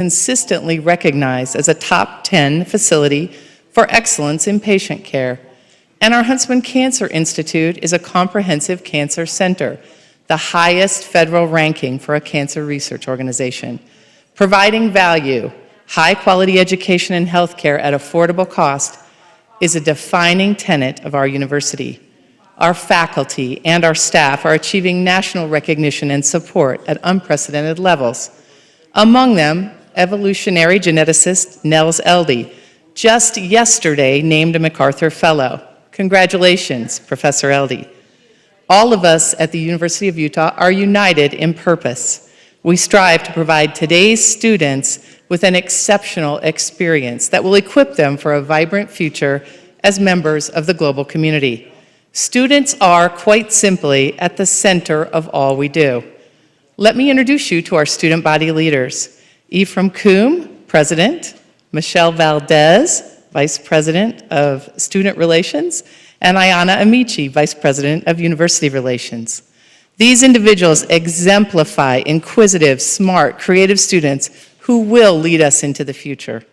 consistently recognized as a top 10 facility for excellence in patient care. And our Huntsman Cancer Institute is a comprehensive cancer center, the highest federal ranking for a cancer research organization. Providing value, high-quality education and healthcare at affordable cost is a defining tenet of our university. Our faculty and our staff are achieving national recognition and support at unprecedented levels. Among them, evolutionary geneticist Nels Eldey, just yesterday named a MacArthur Fellow. Congratulations, Professor Eldey. All of us at the University of Utah are united in purpose. We strive to provide today's students with an exceptional experience that will equip them for a vibrant future as members of the global community. Students are, quite simply, at the center of all we do. Let me introduce you to our student body leaders. Ephraim Coombe, President, Michelle Valdez, Vice President of Student Relations, and Ayana Amici, Vice President of University Relations. These individuals exemplify inquisitive, smart, creative students who will lead us into the future.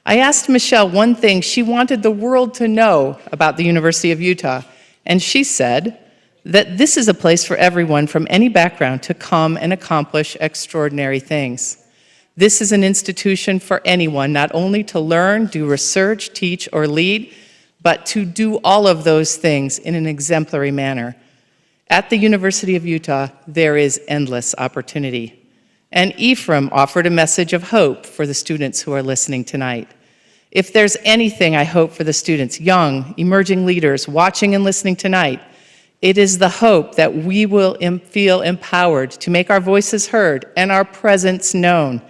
I asked Michelle one thing she wanted the world to know about the University of Utah, and she said that this is a place for everyone from any background to come and accomplish extraordinary things. This is an institution for anyone, not only to learn, do research, teach, or lead, but to do all of those things in an exemplary manner. At the University of Utah, there is endless opportunity. And Ephraim offered a message of hope for the students who are listening tonight. If there's anything I hope for the students, young, emerging leaders watching and listening tonight, it is the hope that we will feel empowered to make our voices heard and our presence known,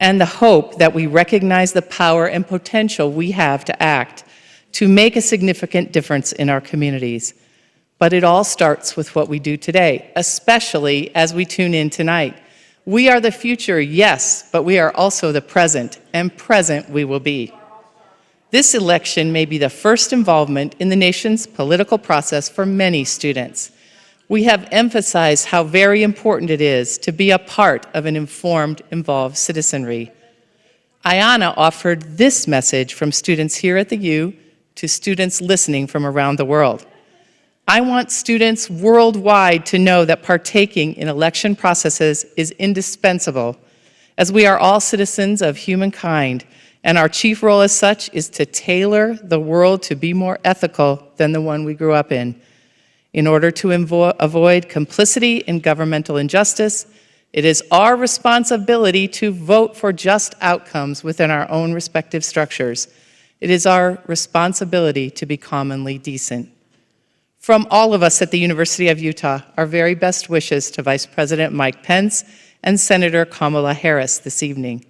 and the hope that we recognize the power and potential we have to act, to make a significant difference in our communities. But it all starts with what we do today, especially as we tune in tonight. We are the future, yes, but we are also the present, and present we will be. This election may be the first involvement in the nation's political process for many students. We have emphasized how very important it is to be a part of an informed, involved citizenry. Ayana offered this message from students here at the U to students listening from around the world. I want students worldwide to know that partaking in election processes is indispensable, as we are all citizens of humankind, and our chief role as such is to tailor the world to be more ethical than the one we grew up in. In order to avoid complicity in governmental injustice, it is our responsibility to vote for just outcomes within our own respective structures. It is our responsibility to be commonly decent. From all of us at the University of Utah, our very best wishes to Vice President Mike Pence and Senator Kamala Harris this evening,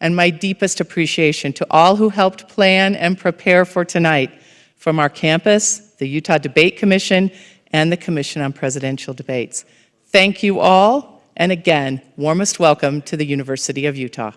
and my deepest appreciation to all who helped plan and prepare for tonight, from our campus, the Utah Debate Commission, and the Commission on Presidential Debates. Thank you all, and again, warmest welcome to the University of Utah.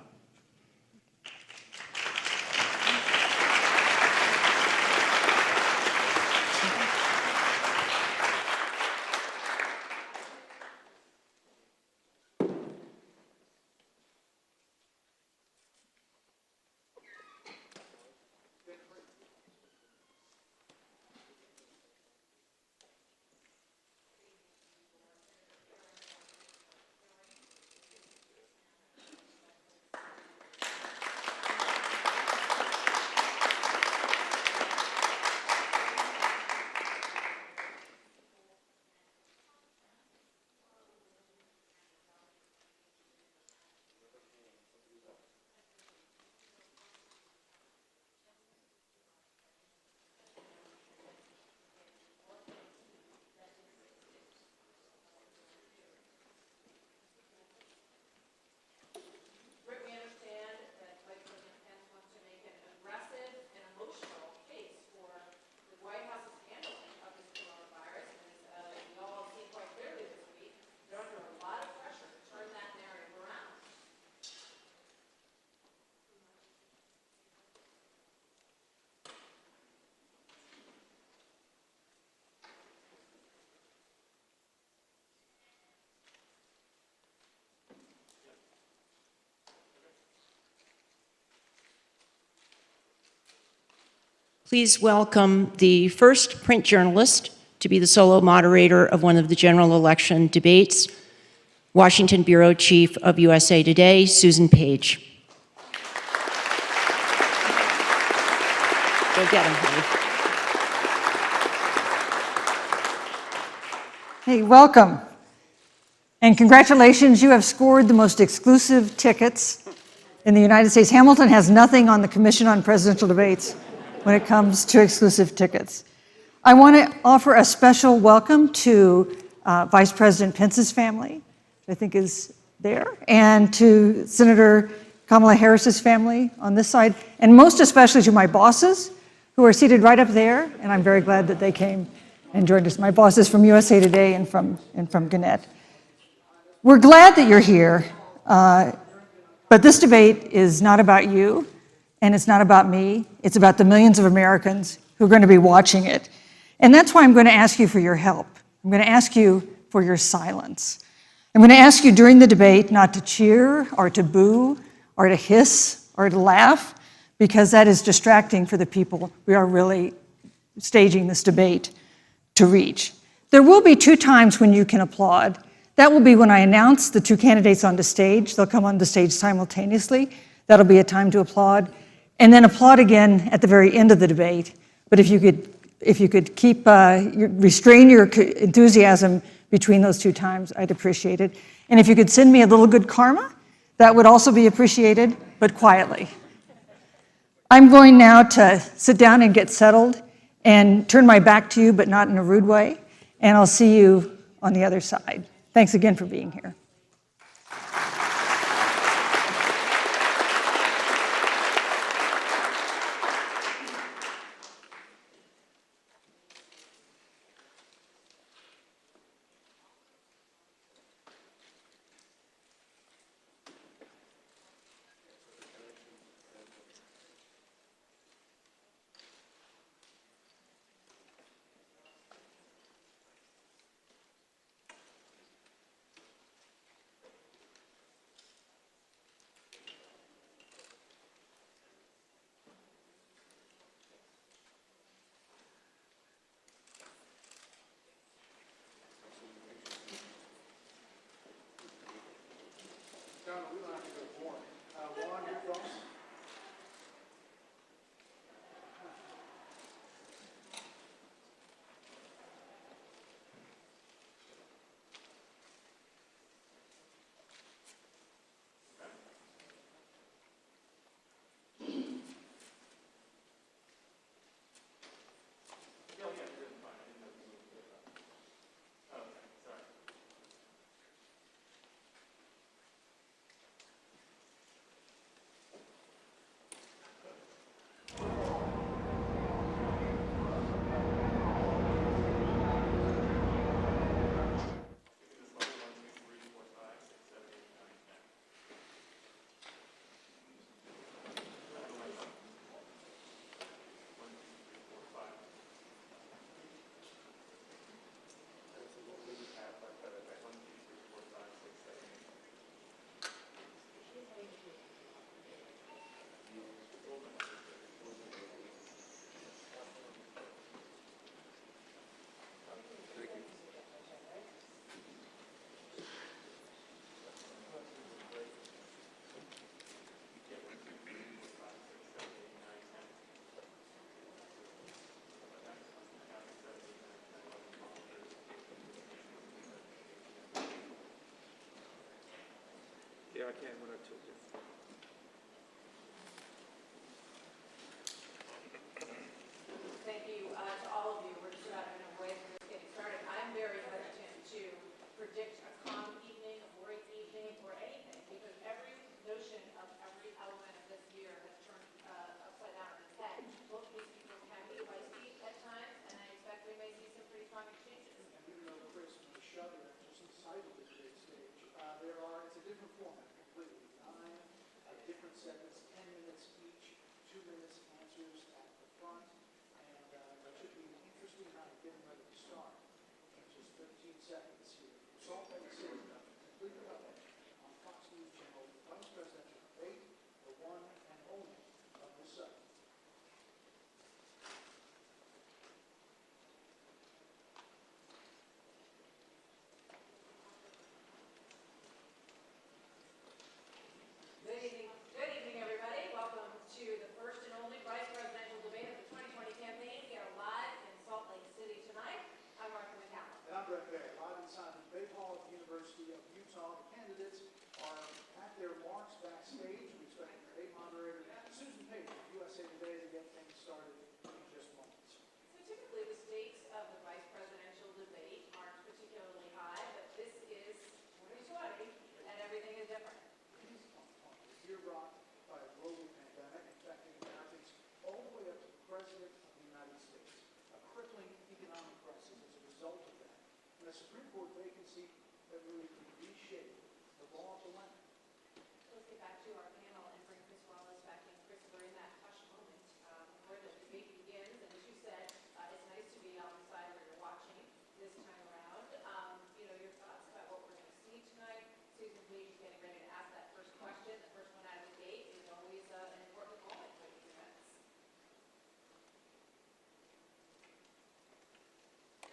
Please welcome the first print journalist to be the solo moderator of one of the general election debates, Washington Bureau Chief of USA Today, Susan Page. Go get him, honey. Hey, welcome. And congratulations, you have scored the most exclusive tickets in the United States. Hamilton has nothing on the Commission on Presidential Debates when it comes to exclusive tickets. I want to offer a special welcome to Vice President Pence's family, I think is there, and to Senator Kamala Harris's family on this side, and most especially to my bosses, who are seated right up there, and I'm very glad that they came and joined us. My bosses from USA Today and from Gannett. We're glad that you're here, but this debate is not about you, and it's not about me. It's about the millions of Americans who are going to be watching it. And that's why I'm going to ask you for your help. I'm going to ask you for your silence. I'm going to ask you during the debate not to cheer or to boo or to hiss or to laugh, because that is distracting for the people we are really staging this debate to reach. There will be 2 times when you can applaud. That will be when I announce the 2 candidates on the stage. They'll come on the stage simultaneously. That'll be a time to applaud. And then applaud again at the very end of the debate. But if you could keep, restrain your enthusiasm between those 2 times, I'd appreciate it. And if you could send me a little good karma, that would also be appreciated, but quietly. I'm going now to sit down and get settled and turn my back to you, but not in a rude way. And I'll see you on the other side. Thanks again for being here. Yeah, I can when I took it. Thank you to all of you. We're just about in a way we're getting started. I'm very hesitant to predict a calm evening, a boring evening, or anything, because every notion of every element of this year has turned upside down on its head. Both of these people can be feisty at times, and I expect we may see some pretty strong exchanges. Even though Chris and Michelle are just inside of this big stage, it's a different format completely. 9 different segments, 10 minutes each, 2 minutes answers at the front, and it should be an interesting night getting ready to start in just 15 seconds here. Salt Lake City, complete coverage on Fox News Channel, Vice Presidential Debate, the one and only of the site. a Supreme Court vacancy that really could reshape the law of the land. Let's get back to our panel and bring Chris Wallace back in. Chris, we're in that hushed moment where the debate begins, and as you said, it's nice to be on the side where you're watching this time around. Your thoughts about what we're going to see tonight. Susan Page is getting ready to ask that first question. The first one out of the gate is always an important moment for these events.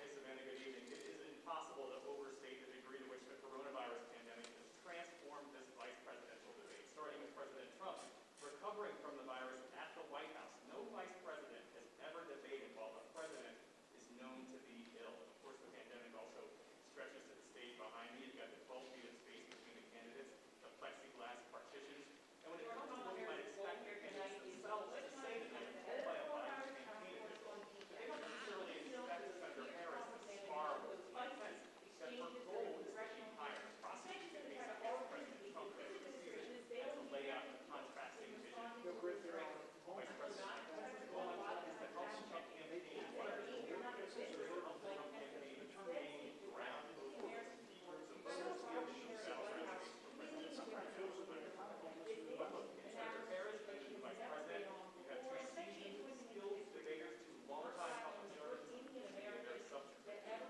Hey, Savannah, good evening. It is impossible to overstate the degree to which the coronavirus pandemic has transformed this vice presidential debate, starting with President Trump recovering from the virus at the White House. No vice president has ever debated while the president is known to be ill. Of course, the pandemic also stretches to the stage behind me. You've got the 12 feet of space between the candidates, the plexiglass partitions. And when it comes to what you might expect the candidates themselves to say tonight, told by a Biden campaign official, they don't necessarily expect Senator Harris to spar with Mike Pence, that her goal is to keep higher, prosecute the case against President Trump this season, and to lay out the contrasting vision. Vice President Pence's goal is to help the Trump campaign work. Trump campaign gain ground. The voters feel she sells races for President Trump. But look, in Senator Harris and the Vice President, you have two seasoned, skilled debaters, two longtime public servants, and they are very substantive.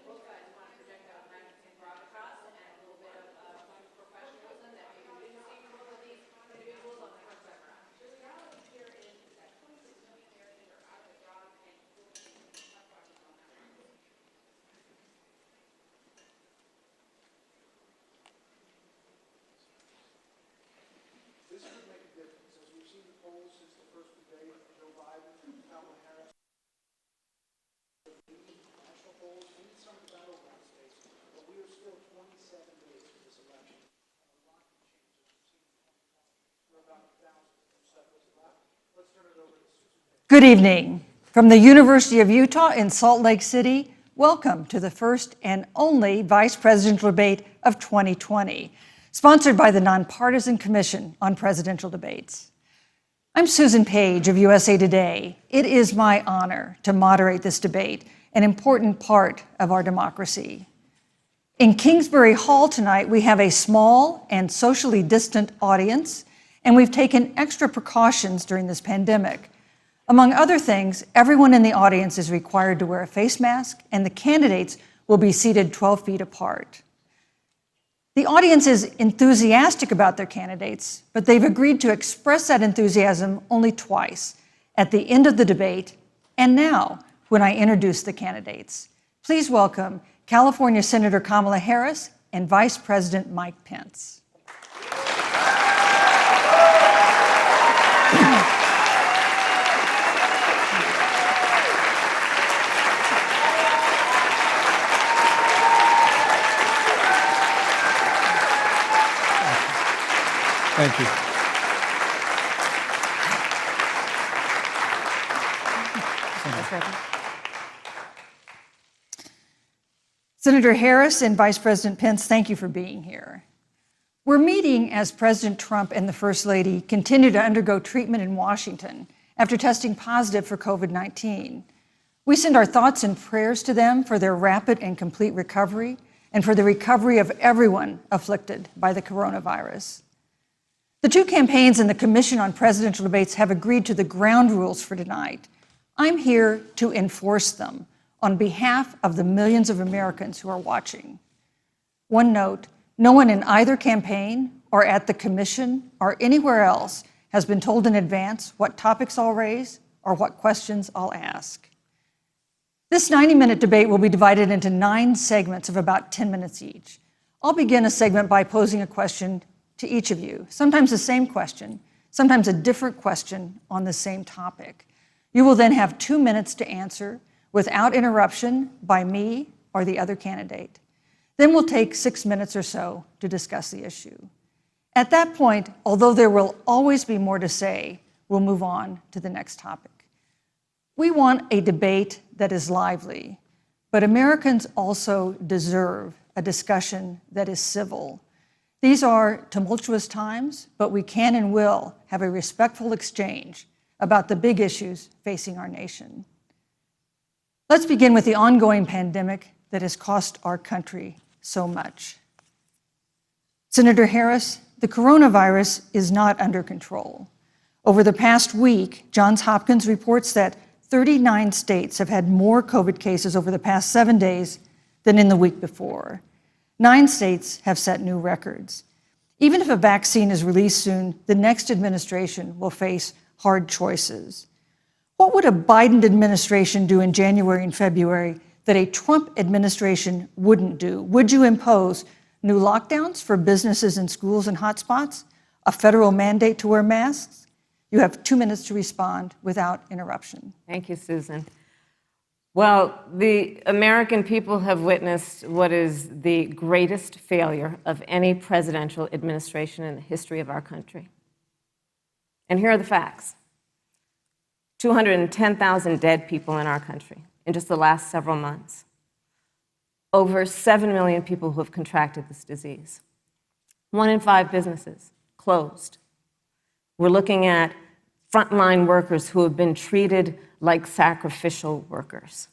Both sides want to project out American gravitas and a little bit of professionalism that maybe we didn't see from both of these individuals on the first time around. The reality here is that 26 million Americans are out of a job and tough questions on that front. This could make a difference, as we've seen the polls since the first debate of Joe Biden and Kamala Harris. National polls, we need some of the battleground states, but we are still 27 days from this election. And a lot can change, as we've seen in 2020. We're about 1,000 seconds left. Let's turn it over to Susan Page. Good evening. From the University of Utah in Salt Lake City, welcome to the first and only vice presidential debate of 2020, sponsored by the Nonpartisan Commission on Presidential Debates. I'm Susan Page of USA Today. It is my honor to moderate this debate, an important part of our democracy. In Kingsbury Hall tonight, we have a small and socially distant audience, and we've taken extra precautions during this pandemic. Among other things, everyone in the audience is required to wear a face mask, and the candidates will be seated 12 feet apart. The audience is enthusiastic about their candidates, but they've agreed to express that enthusiasm only twice, at the end of the debate and now when I introduce the candidates. Please welcome California Senator Kamala Harris and Vice President Mike Pence. Thank you. Senator Harris and Vice President Pence, thank you for being here. We're meeting as President Trump and the First Lady continue to undergo treatment in Washington after testing positive for COVID-19. We send our thoughts and prayers to them for their rapid and complete recovery and for the recovery of everyone afflicted by the coronavirus. The two campaigns and the Commission on Presidential Debates have agreed to the ground rules for tonight. I'm here to enforce them on behalf of the millions of Americans who are watching. One note, no one in either campaign or at the Commission or anywhere else has been told in advance what topics I'll raise or what questions I'll ask. This 90-minute debate will be divided into 9 segments of about 10 minutes each. I'll begin a segment by posing a question to each of you, sometimes the same question, sometimes a different question on the same topic. You will then have 2 minutes to answer without interruption by me or the other candidate. Then we'll take 6 minutes or so to discuss the issue. At that point, although there will always be more to say, we'll move on to the next topic. We want a debate that is lively, but Americans also deserve a discussion that is civil. These are tumultuous times, but we can and will have a respectful exchange about the big issues facing our nation. Let's begin with the ongoing pandemic that has cost our country so much. Senator Harris, the coronavirus is not under control. Over the past week, Johns Hopkins reports that 39 states have had more COVID cases over the past 7 days than in the week before. 9 states have set new records. Even if a vaccine is released soon, the next administration will face hard choices. What would a Biden administration do in January and February that a Trump administration wouldn't do? Would you impose new lockdowns for businesses and schools and hotspots? A federal mandate to wear masks? You have 2 minutes to respond without interruption. Thank you, Susan. Well, the American people have witnessed what is the greatest failure of any presidential administration in the history of our country. And here are the facts. 210,000 dead people in our country in just the last several months. Over 7 million people who have contracted this disease. 1 in 5 businesses closed. We're looking at frontline workers who have been treated like sacrificial workers.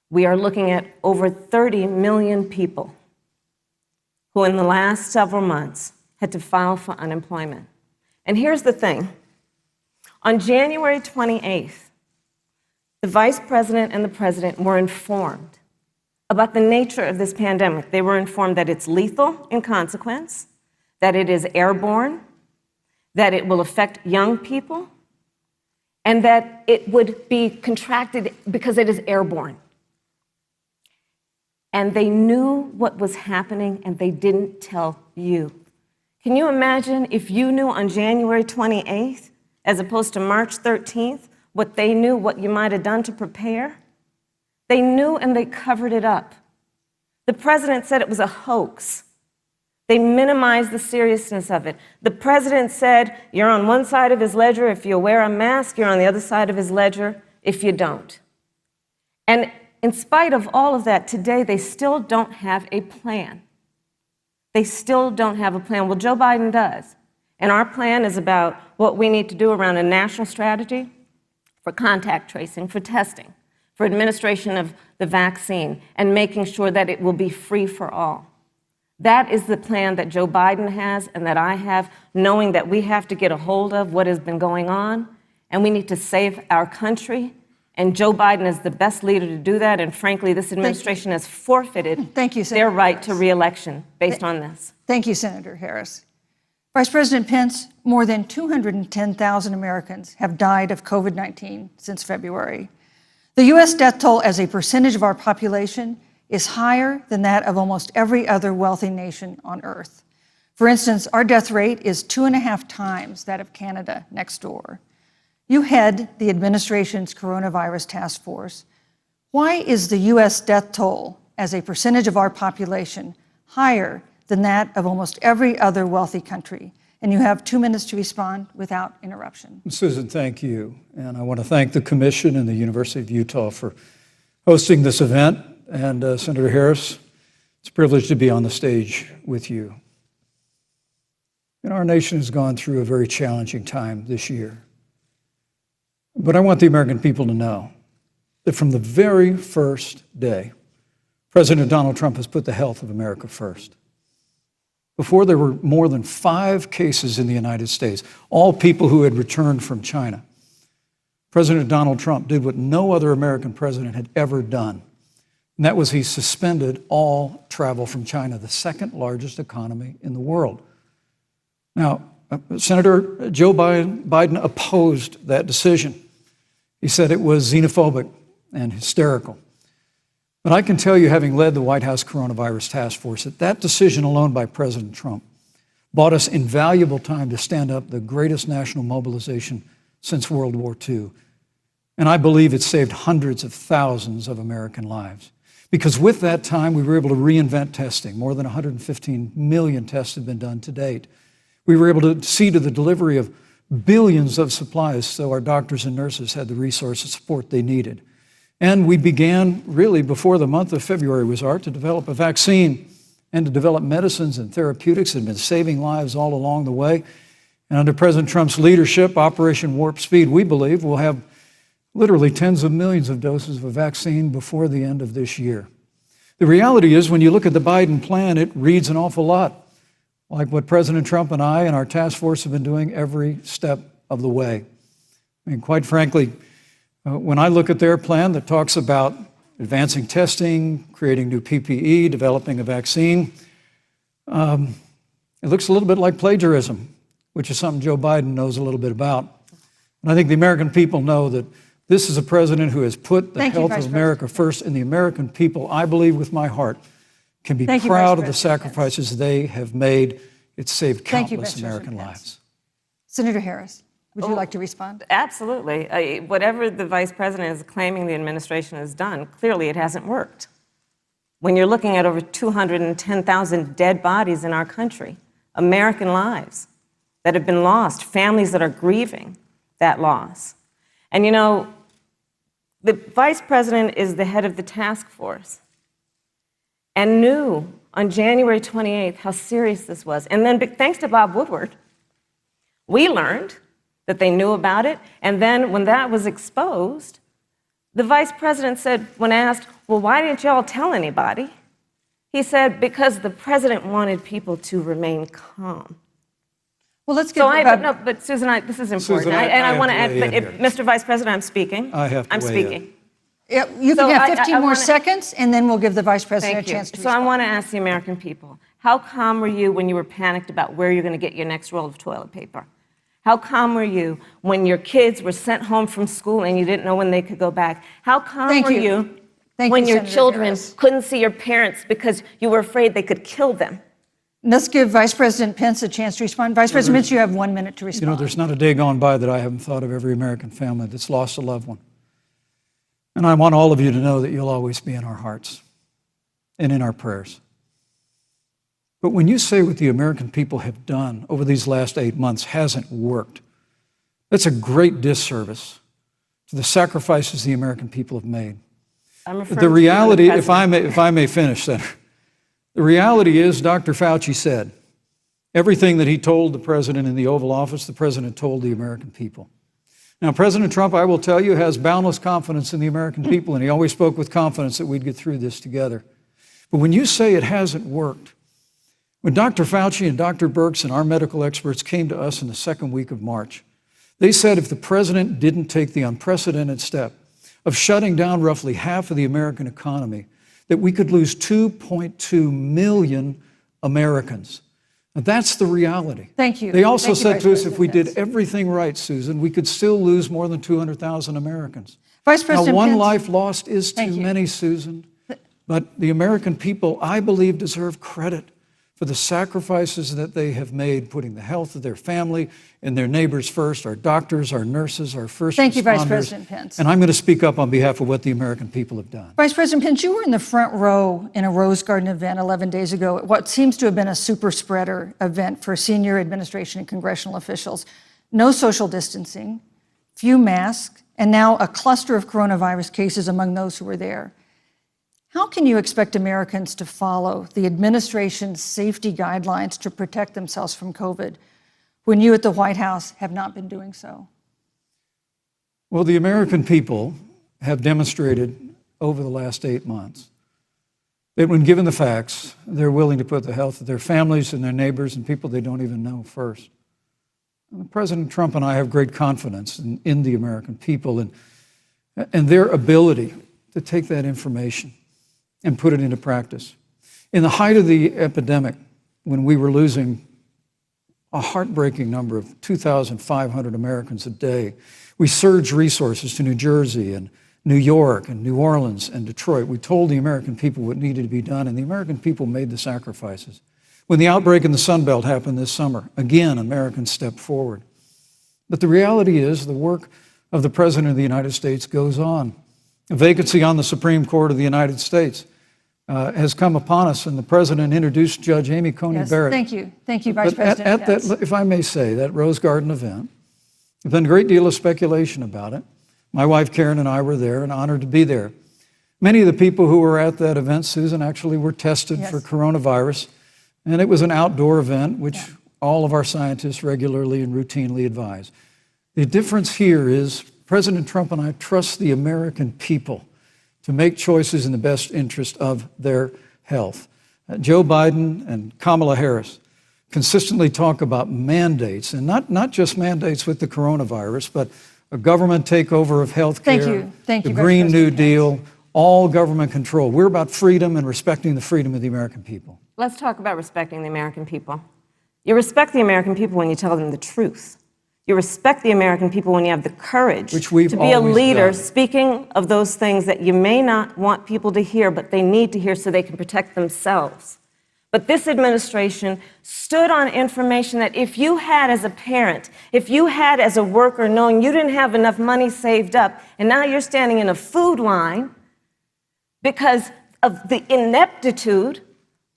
We are looking at over 30 million people who in the last several months had to file for unemployment. And here's the thing. On January 28th, the vice president and the president were informed about the nature of this pandemic. They were informed that it's lethal in consequence, that it is airborne, that it will affect young people, and that it would be contracted because it is airborne. And they knew what was happening, and they didn't tell you. Can you imagine if you knew on January 28th, as opposed to March 13th, what they knew, what you might have done to prepare? They knew and they covered it up. The president said it was a hoax. They minimized the seriousness of it. The president said, you're on one side of his ledger if you wear a mask, you're on the other side of his ledger if you don't. And in spite of all of that, today they still don't have a plan. They still don't have a plan. Well, Joe Biden does. And our plan is about what we need to do around a national strategy for contact tracing, for testing, for administration of the vaccine, and making sure that it will be free for all. That is the plan that Joe Biden has and that I have, knowing that we have to get a hold of what has been going on, and we need to save our country. And Joe Biden is the best leader to do that, and frankly, this administration has forfeited their right to re-election based on this. Thank you, Senator Harris. Vice President Pence, more than 210,000 Americans have died of COVID-19 since February. The U.S. death toll as a percentage of our population is higher than that of almost every other wealthy nation on earth. For instance, our death rate is 2.5 times that of Canada next door. You head the administration's coronavirus task force. Why is the U.S. death toll as a percentage of our population higher than that of almost every other wealthy country? And you have 2 minutes to respond without interruption. Susan, thank you. And I want to thank the Commission and the University of Utah for hosting this event. And Senator Harris, it's a privilege to be on the stage with you. And our nation has gone through a very challenging time this year. But I want the American people to know that from the very first day, President Donald Trump has put the health of America first. Before there were more than 5 cases in the United States, all people who had returned from China, President Donald Trump did what no other American president had ever done. And that was he suspended all travel from China, the second largest economy in the world. Now, Senator Joe Biden opposed that decision. He said it was xenophobic and hysterical. But I can tell you, having led the White House Coronavirus Task Force, that that decision alone by President Trump bought us invaluable time to stand up the greatest national mobilization since World War II. And I believe it saved hundreds of thousands of American lives. Because with that time, we were able to reinvent testing. More than 115 million tests have been done to date. We were able to see to the delivery of billions of supplies so our doctors and nurses had the resources and support they needed. And we began, really, before the month of February was out, to develop a vaccine and to develop medicines and therapeutics that have been saving lives all along the way. And under President Trump's leadership, Operation Warp Speed, we believe we'll have literally tens of millions of doses of a vaccine before the end of this year. The reality is, when you look at the Biden plan, it reads an awful lot like what President Trump and I and our task force have been doing every step of the way. I mean, quite frankly, when I look at their plan that talks about advancing testing, creating new PPE, developing a vaccine, it looks a little bit like plagiarism, which is something Joe Biden knows a little bit about. And I think the American people know that this is a president who has put the health of America first, and the American people, I believe with my heart, can be proud of the sacrifices they have made. It's saved countless American lives. Senator Harris, would you like to respond? Absolutely. Whatever the vice president is claiming the administration has done, clearly it hasn't worked. When you're looking at over 210,000 dead bodies in our country, American lives that have been lost, families that are grieving that loss. And you know, the vice president is the head of the task force and knew on January 28th how serious this was. And then thanks to Bob Woodward, we learned that they knew about it. And then when that was exposed, the vice president said, when asked, well, why didn't y'all tell anybody? He said, because the president wanted people to remain calm. Well, let's get no, but Susan, this is important. Susan, I want to add, weigh in here. Mr. Vice President, I'm speaking. I have to I'm weigh speaking. in. Yeah, you can have 15 more seconds, and then we'll give the vice president a chance to So I respond. want to ask the American people, how calm were you when you were panicked about where you're going to get your next roll of toilet paper? How calm were you when your kids were sent home from school and you didn't know when they could go back? How calm were you when your children couldn't see your parents because you were afraid they could kill them? Let's give Vice President Pence a chance to respond. Vice President Pence, you have 1 minute to respond. You know, there's not a day gone by that I haven't thought of every American family that's lost a loved one. And I want all of you to know that you'll always be in our hearts and in our prayers. But when you say what the American people have done over these last 8 months hasn't worked, that's a great disservice to the sacrifices the American people have made. The reality, if I may finish, Senator, the reality is Dr. Fauci said everything that he told the president in the Oval Office, the president told the American people. Now, President Trump, I will tell you, has boundless confidence in the American people, and he always spoke with confidence that we'd get through this together. But when you say it hasn't worked, when Dr. Fauci and Dr. Birx and our medical experts came to us in the second week of March, they said if the president didn't take the unprecedented step of shutting down roughly half of the American economy, that we could lose 2.2 million Americans. And that's the reality. Thank you. They also said to us, President if we Pence. did everything right, Susan, we could still lose more than 200,000 Americans. Vice President Now, one Pence. life lost is Thank too you. many, Susan. But the American people, I believe, deserve credit for the sacrifices that they have made, putting the health of their family and their neighbors first, our doctors, our nurses, our first responders. Thank you, Vice President Pence. And I'm going to speak up on behalf of what the American people have done. Vice President Pence, you were in the front row in a Rose Garden event 11 days ago at what seems to have been a super spreader event for senior administration and congressional officials. No social distancing, few masks, and now a cluster of coronavirus cases among those who were there. How can you expect Americans to follow the administration's safety guidelines to protect themselves from COVID when you at the White House have not been doing so? Well, the American people have demonstrated over the last 8 months that when given the facts, they're willing to put the health of their families and their neighbors and people they don't even know first. And President Trump and I have great confidence in the American people and their ability to take that information and put it into practice. In the height of the epidemic, when we were losing a heartbreaking number of 2,500 Americans a day, we surged resources to New Jersey and New York and New Orleans and Detroit. We told the American people what needed to be done, and the American people made the sacrifices. When the outbreak in the Sun Belt happened this summer, again, Americans stepped forward. But the reality is the work of the President of the United States goes on. A vacancy on the Supreme Court of the United States has come upon us, and the President introduced Judge Amy Coney Barrett. Thank you, Vice President. At that, if I may say, that Rose Garden event, there's been a great deal of speculation about it. My wife Karen and I were there and honored to be there. Many of the people who were at that event, Susan, actually were tested for coronavirus, and it was an outdoor event, which all of our scientists regularly and routinely advise. The difference here is President Trump and I trust the American people to make choices in the best interest of their health. Joe Biden and Kamala Harris consistently talk about mandates, and not just mandates with the coronavirus, but a government takeover of health care, Thank you, the Green New Pence. Deal, all government control. We're about freedom and respecting the freedom of the American people. Let's talk about respecting the American people. You respect the American people when you tell them the truth. You respect the American people when you have the courage Which we've to be a always leader, done. speaking of those things that you may not want people to hear, but they need to hear so they can protect themselves. But this administration stood on information that if you had as a parent, if you had as a worker, knowing you didn't have enough money saved up, and now you're standing in a food line because of the ineptitude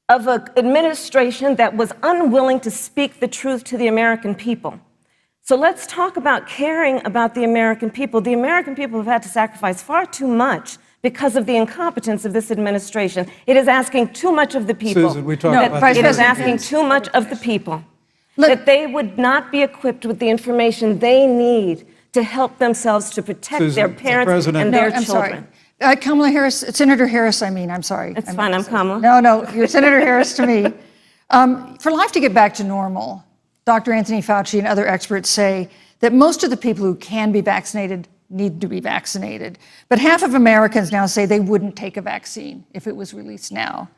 of an administration that was unwilling to speak the truth to the American people. So let's talk about caring about the American people. The American people have had to sacrifice far too much because of the incompetence of this administration. It is asking too much of the people. Susan, we talked about Vice It is President asking Pence. too much of the people. That they would not be equipped with the information they need to help themselves to protect Susan, their the parents President- and No, their I'm children. sorry. Kamala Harris, Senator Harris, I'm sorry. It's fine, I'm Kamala. No, you're Senator Harris to me. For life to get back to normal, Dr. Anthony Fauci and other experts say that most of the people who can be vaccinated need to be vaccinated. But half of Americans now say they wouldn't take a vaccine if it was released now.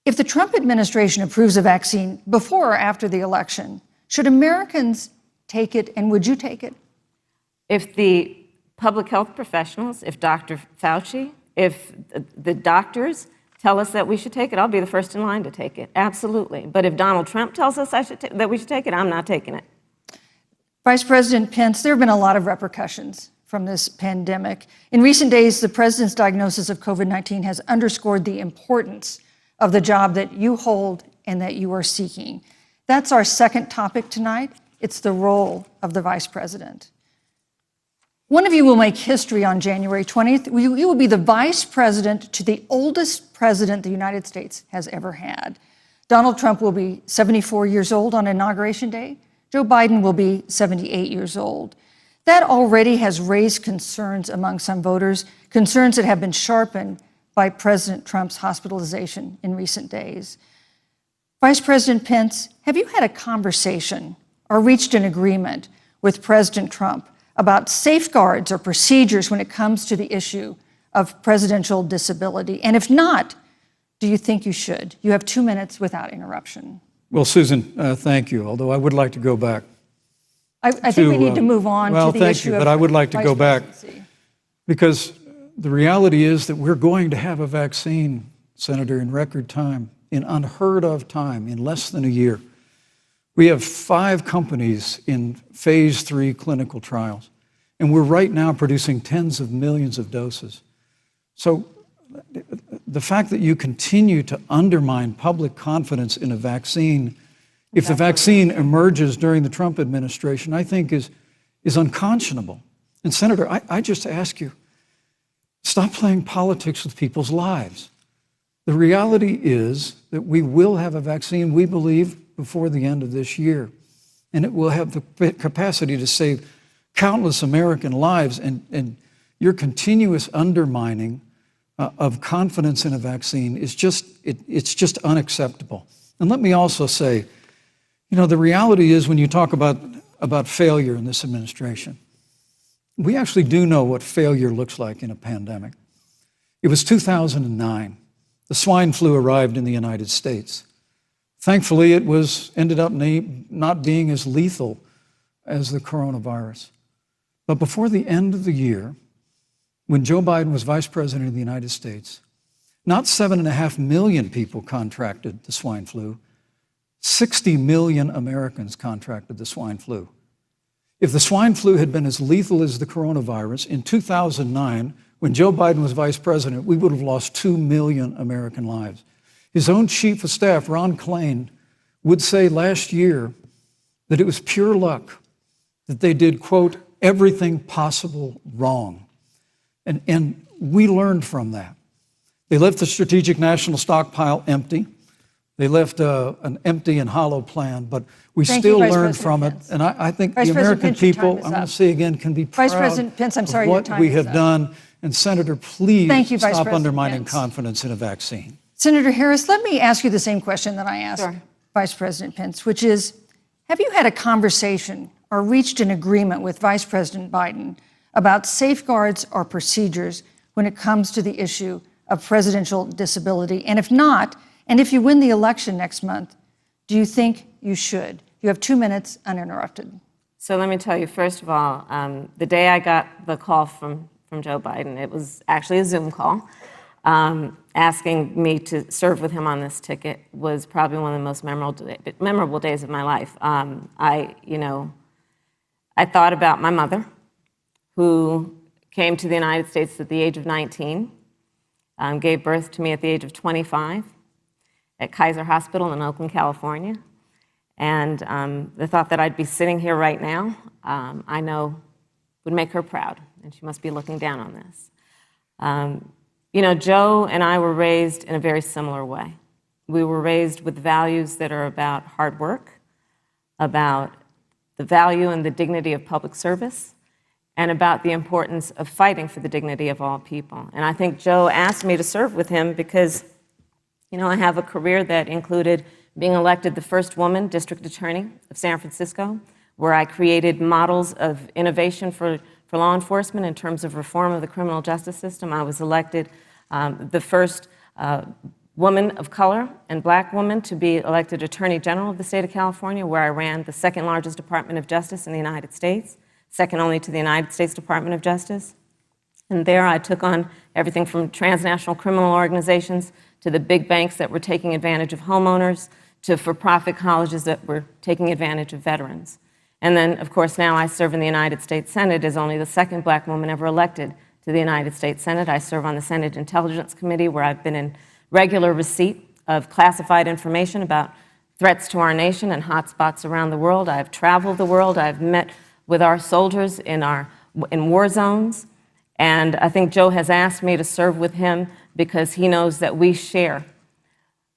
If the Trump administration approves a vaccine before or after the election, should Americans take it, and would you take it? If the public health professionals, if Dr. Fauci, if the doctors tell us that we should take it, I'll be the first in line to take it, absolutely. But if Donald Trump tells us that we should take it, I'm not taking it. Vice President Pence, there have been a lot of repercussions from this pandemic. In recent days, the president's diagnosis of COVID-19 has underscored the importance of the job that you hold and that you are seeking. That's our second topic tonight. It's the role of the vice president. One of you will make history on January 20th. You will be the vice president to the oldest president the United States has ever had. Donald Trump will be 74 years old on Inauguration Day. Joe Biden will be 78 years old. That already has raised concerns among some voters, concerns that have been sharpened by President Trump's hospitalization in recent days. Vice President Pence, have you had a conversation or reached an agreement with President Trump about safeguards or procedures when it comes to the issue of presidential disability? And if not, do you think you should? You have 2 minutes without interruption. Well, Susan, thank you, although I would like to go back. I think we need to move on to the issue thank you, but I would like to vice go back presidency. because the reality is that we're going to have a vaccine, Senator, in record time, in unheard of time, in less than a year. We have 5 companies in phase 3 clinical trials, and we're right now producing tens of millions of doses. So the fact that you continue to undermine public confidence in a vaccine, if the vaccine emerges during the Trump administration, I think is unconscionable. And Senator, I just ask you, stop playing politics with people's lives. The reality is that we will have a vaccine, we believe, before the end of this year. And it will have the capacity to save countless American lives. And your continuous undermining of confidence in a vaccine is it's just unacceptable. And let me also say, the reality is when you talk about failure in this administration, we actually do know what failure looks like in a pandemic. It was 2009. The swine flu arrived in the United States. Thankfully, it ended up not being as lethal as the coronavirus. But before the end of the year, when Joe Biden was vice president of the United States, not 7.5 million people contracted the swine flu. 60 million Americans contracted the swine flu. If the swine flu had been as lethal as the coronavirus, in 2009, when Joe Biden was vice president, we would have lost 2 million American lives. His own chief of staff, Ron Klain, would say last year that it was pure luck that they did, quote, everything possible wrong. And we learned from that. They left the strategic national stockpile empty. They left an empty and hollow plan, but we still learned from it. And I think the American people, I'm going to say again, can be proud of what we have done. And Senator, please stop undermining confidence in a vaccine. Senator Harris, let me ask you the same question that I asked Vice President Pence, which is, have you had a conversation or reached an agreement with Vice President Biden about safeguards or procedures when it comes to the issue of presidential disability? And if not, and if you win the election next month, do you think you should? You have 2 minutes uninterrupted. So let me tell you, first of all, the day I got the call from Joe Biden, it was actually a Zoom call, asking me to serve with him on this ticket was probably one of the most memorable days of my life. I thought about my mother, who came to the United States at the age of 19, gave birth to me at the age of 25 at Kaiser Hospital in Oakland, California. And the thought that I'd be sitting here right now, I know would make her proud, and she must be looking down on this. Joe and I were raised in a very similar way. We were raised with values that are about hard work, about the value and the dignity of public service, and about the importance of fighting for the dignity of all people. And I think Joe asked me to serve with him because, I have a career that included being elected the first woman district attorney of San Francisco, where I created models of innovation for law enforcement in terms of reform of the criminal justice system. I was elected the first woman of color and black woman to be elected Attorney General of the state of California, where I ran the second largest Department of Justice in the United States, second only to the United States Department of Justice. And there I took on everything from transnational criminal organizations to the big banks that were taking advantage of homeowners, to for-profit colleges that were taking advantage of veterans. And then, of course, now I serve in the United States Senate as only the second black woman ever elected to the United States Senate. I serve on the Senate Intelligence Committee, where I've been in regular receipt of classified information about threats to our nation and hotspots around the world. I've traveled the world. I've met with our soldiers in war zones. And I think Joe has asked me to serve with him because he knows that we share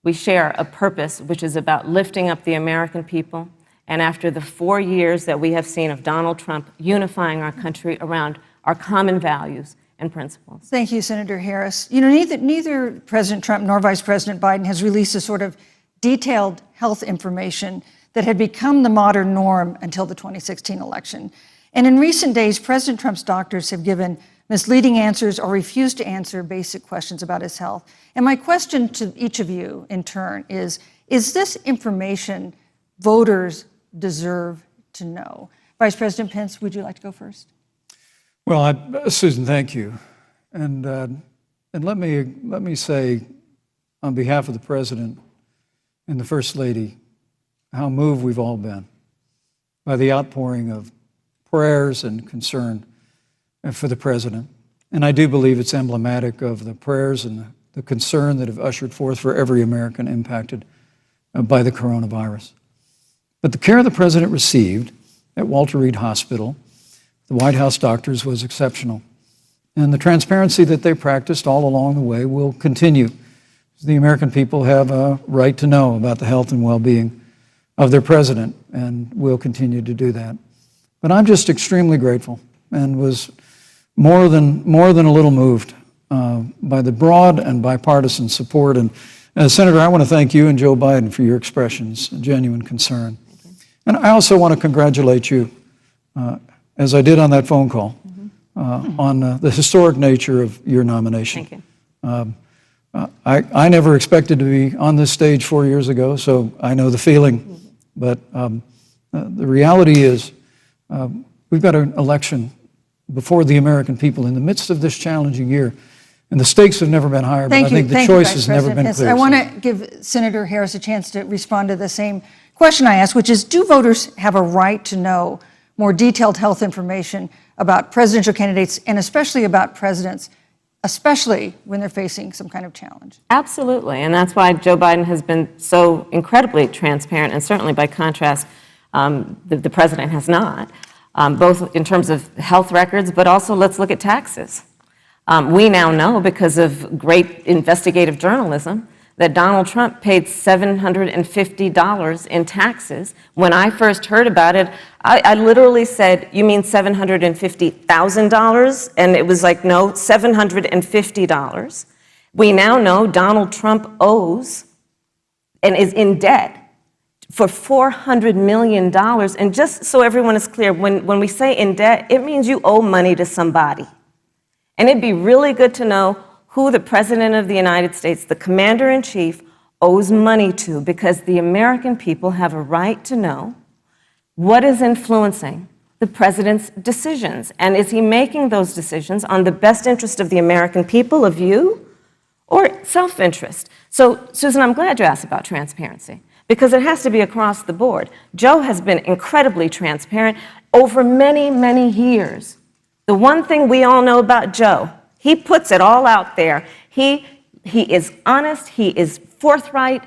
a purpose which is about lifting up the American people. And after the 4 years that we have seen of Donald Trump unifying our country around our common values and principles. Thank you, Senator Harris. Neither President Trump nor Vice President Biden has released a sort of detailed health information that had become the modern norm until the 2016 election. And in recent days, President Trump's doctors have given misleading answers or refused to answer basic questions about his health. And my question to each of you in turn is this information voters deserve to know? Vice President Pence, would you like to go first? Well, Susan, thank you. And let me say, on behalf of the President and the First Lady, how moved we've all been by the outpouring of prayers and concern for the President. And I do believe it's emblematic of the prayers and the concern that have ushered forth for every American impacted by the coronavirus. But the care the President received at Walter Reed Hospital, the White House doctors, was exceptional. And the transparency that they practiced all along the way will continue. The American people have a right to know about the health and well-being of their President, and will continue to do that. But I'm just extremely grateful and was more than a little moved by the broad and bipartisan support. And Senator, I want to thank you and Joe Biden for your expressions of genuine concern. And I also want to congratulate you, as I did on that phone call, on the historic nature of your nomination. Thank you. I never expected to be on this stage 4 years ago, so I know the feeling. But the reality is we've got an election before the American people in the midst of this challenging year. And the stakes have never been higher, but I think the choice has never been clearer. I want to give Senator Harris a chance to respond to the same question I asked, which is, do voters have a right to know more detailed health information about presidential candidates and especially about presidents, especially when they're facing some kind of challenge? Absolutely, and that's why Joe Biden has been so incredibly transparent, and certainly by contrast, the president has not, both in terms of health records, but also let's look at taxes. We now know, because of great investigative journalism, that Donald Trump paid $750 in taxes. When I first heard about it, I literally said, "You mean $750,000? And it was like, no, $750. We now know Donald Trump owes and is in debt for $400 million. And just so everyone is clear, when we say in debt, it means you owe money to somebody. And it'd be really good to know who the President of the United States, the Commander-in-Chief, owes money to, because the American people have a right to know what is influencing the President's decisions. And is he making those decisions on the best interest of the American people, of you, or self-interest? So, Susan, I'm glad you asked about transparency, because it has to be across the board. Joe has been incredibly transparent over many, many years. The one thing we all know about Joe, he puts it all out there. He is honest, he is forthright,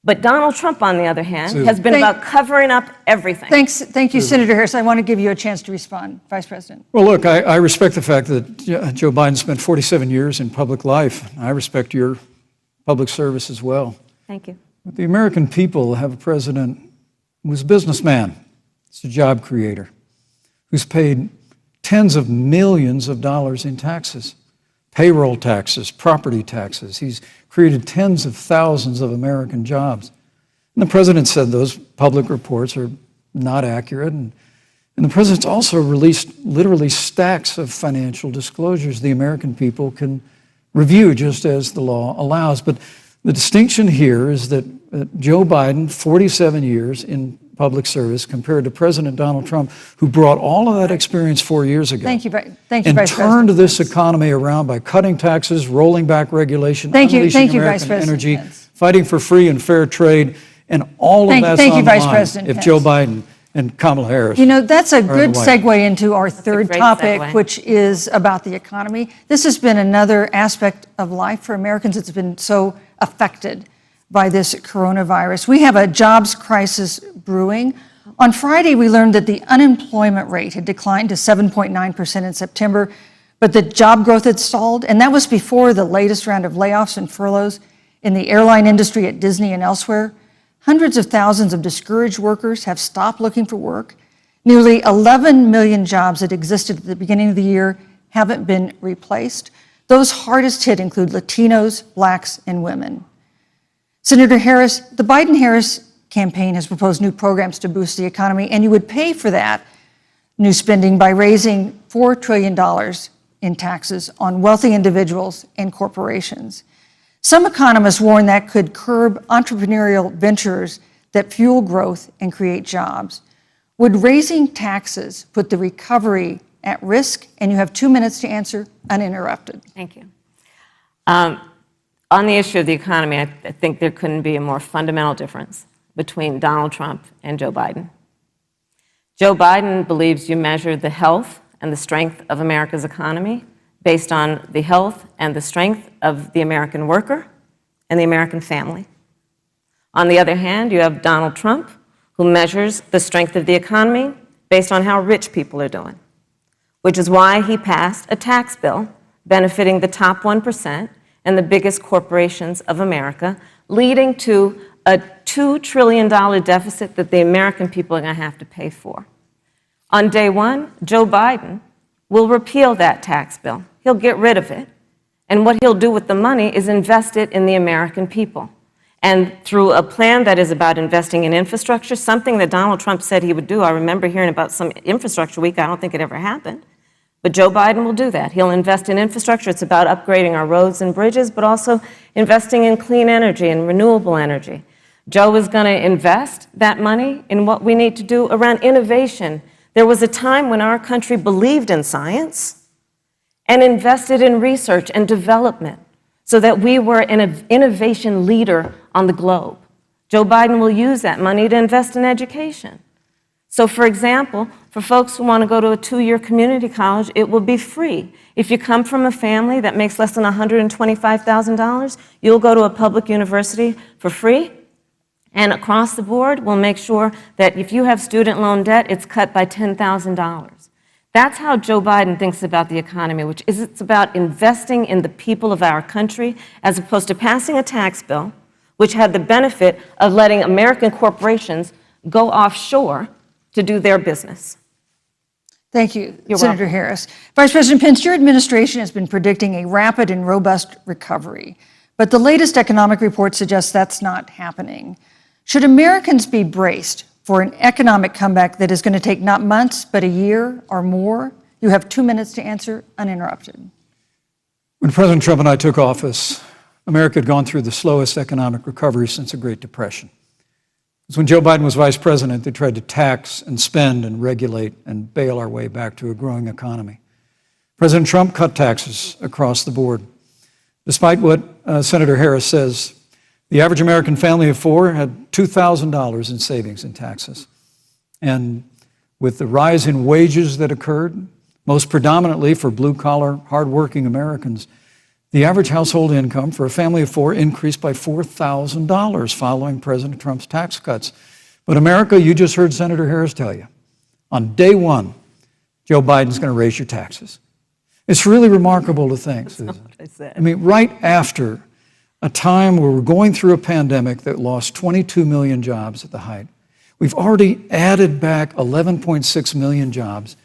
but Donald Trump, on the other hand, has been about covering up everything. Thank you, Senator Harris. I want to give you a chance to respond, Vice President. Well, look, I respect the fact that Joe Biden spent 47 years in public life. I respect your public service as well. Thank you. But the American people have a president who's a businessman, he's a job creator, who's paid tens of millions of dollars in taxes, payroll taxes, property taxes. He's created tens of thousands of American jobs. And the president said those public reports are not accurate. And the president's also released literally stacks of financial disclosures the American people can review just as the law allows. But the distinction here is that Joe Biden, 47 years in public service, compared to President Donald Trump, who brought all of that experience 4 years ago. Thank you, Vice and President. turned this economy around by cutting taxes, rolling back regulation, unleashing American Vice President energy, Pence. fighting for free and fair trade, and all of that's on the Vice line President if Pence. Joe Biden and Kamala Harris. You know, that's a are in good the White segue into our third great topic, segue. which is about the economy. This has been another aspect of life for Americans that's been so affected by this coronavirus. We have a jobs crisis brewing. On Friday, we learned that the unemployment rate had declined to 7.9% in September, but the job growth had stalled, and that was before the latest round of layoffs and furloughs in the airline industry at Disney and elsewhere. Hundreds of thousands of discouraged workers have stopped looking for work. Nearly 11 million jobs that existed at the beginning of the year haven't been replaced. Those hardest hit include Latinos, Blacks, and women. Senator Harris, the Biden-Harris campaign has proposed new programs to boost the economy, and you would pay for that new spending by raising $4 trillion in taxes on wealthy individuals and corporations. Some economists warn that could curb entrepreneurial ventures that fuel growth and create jobs. Would raising taxes put the recovery at risk? And you have 2 minutes to answer uninterrupted. Thank you. On the issue of the economy, I think there couldn't be a more fundamental difference between Donald Trump and Joe Biden. Joe Biden believes you measure the health and the strength of America's economy based on the health and the strength of the American worker and the American family. On the other hand, you have Donald Trump, who measures the strength of the economy based on how rich people are doing, which is why he passed a tax bill benefiting the top 1% and the biggest corporations of America, leading to a $2 trillion deficit that the American people are going to have to pay for. On day one, Joe Biden will repeal that tax bill. He'll get rid of it. And what he'll do with the money is invest it in the American people. And through a plan that is about investing in infrastructure, something that Donald Trump said he would do. I remember hearing about some infrastructure week. I don't think it ever happened. But Joe Biden will do that. He'll invest in infrastructure. It's about upgrading our roads and bridges, but also investing in clean energy and renewable energy. Joe is going to invest that money in what we need to do around innovation. There was a time when our country believed in science and invested in research and development so that we were an innovation leader on the globe. Joe Biden will use that money to invest in education. So for example, for folks who want to go to a 2-year community college, it will be free. If you come from a family that makes less than $125,000, you'll go to a public university for free. And across the board, we'll make sure that if you have student loan debt, it's cut by $10,000. That's how Joe Biden thinks about the economy, which is it's about investing in the people of our country as opposed to passing a tax bill, which had the benefit of letting American corporations go offshore to do their business. Thank you, You're Senator welcome. Harris. Vice President Pence, your administration has been predicting a rapid and robust recovery, but the latest economic report suggests that's not happening. Should Americans be braced for an economic comeback that is going to take not months, but a year or more? You have 2 minutes to answer, uninterrupted. When President Trump and I took office, America had gone through the slowest economic recovery since the Great Depression. Because when Joe Biden was vice president, they tried to tax and spend and regulate and bail our way back to a growing economy. President Trump cut taxes across the board. Despite what Senator Harris says, the average American family of 4 had $2,000 in savings in taxes. And with the rise in wages that occurred, most predominantly for blue-collar, hardworking Americans, the average household income for a family of 4 increased by $4,000 following President Trump's tax cuts. But America, you just heard Senator Harris tell you, on day one, Joe Biden's going to raise your taxes. It's really remarkable to think, Susan. I mean, right after a time where we're going through a pandemic that lost 22 million jobs at the height, we've already added back 11.6 million jobs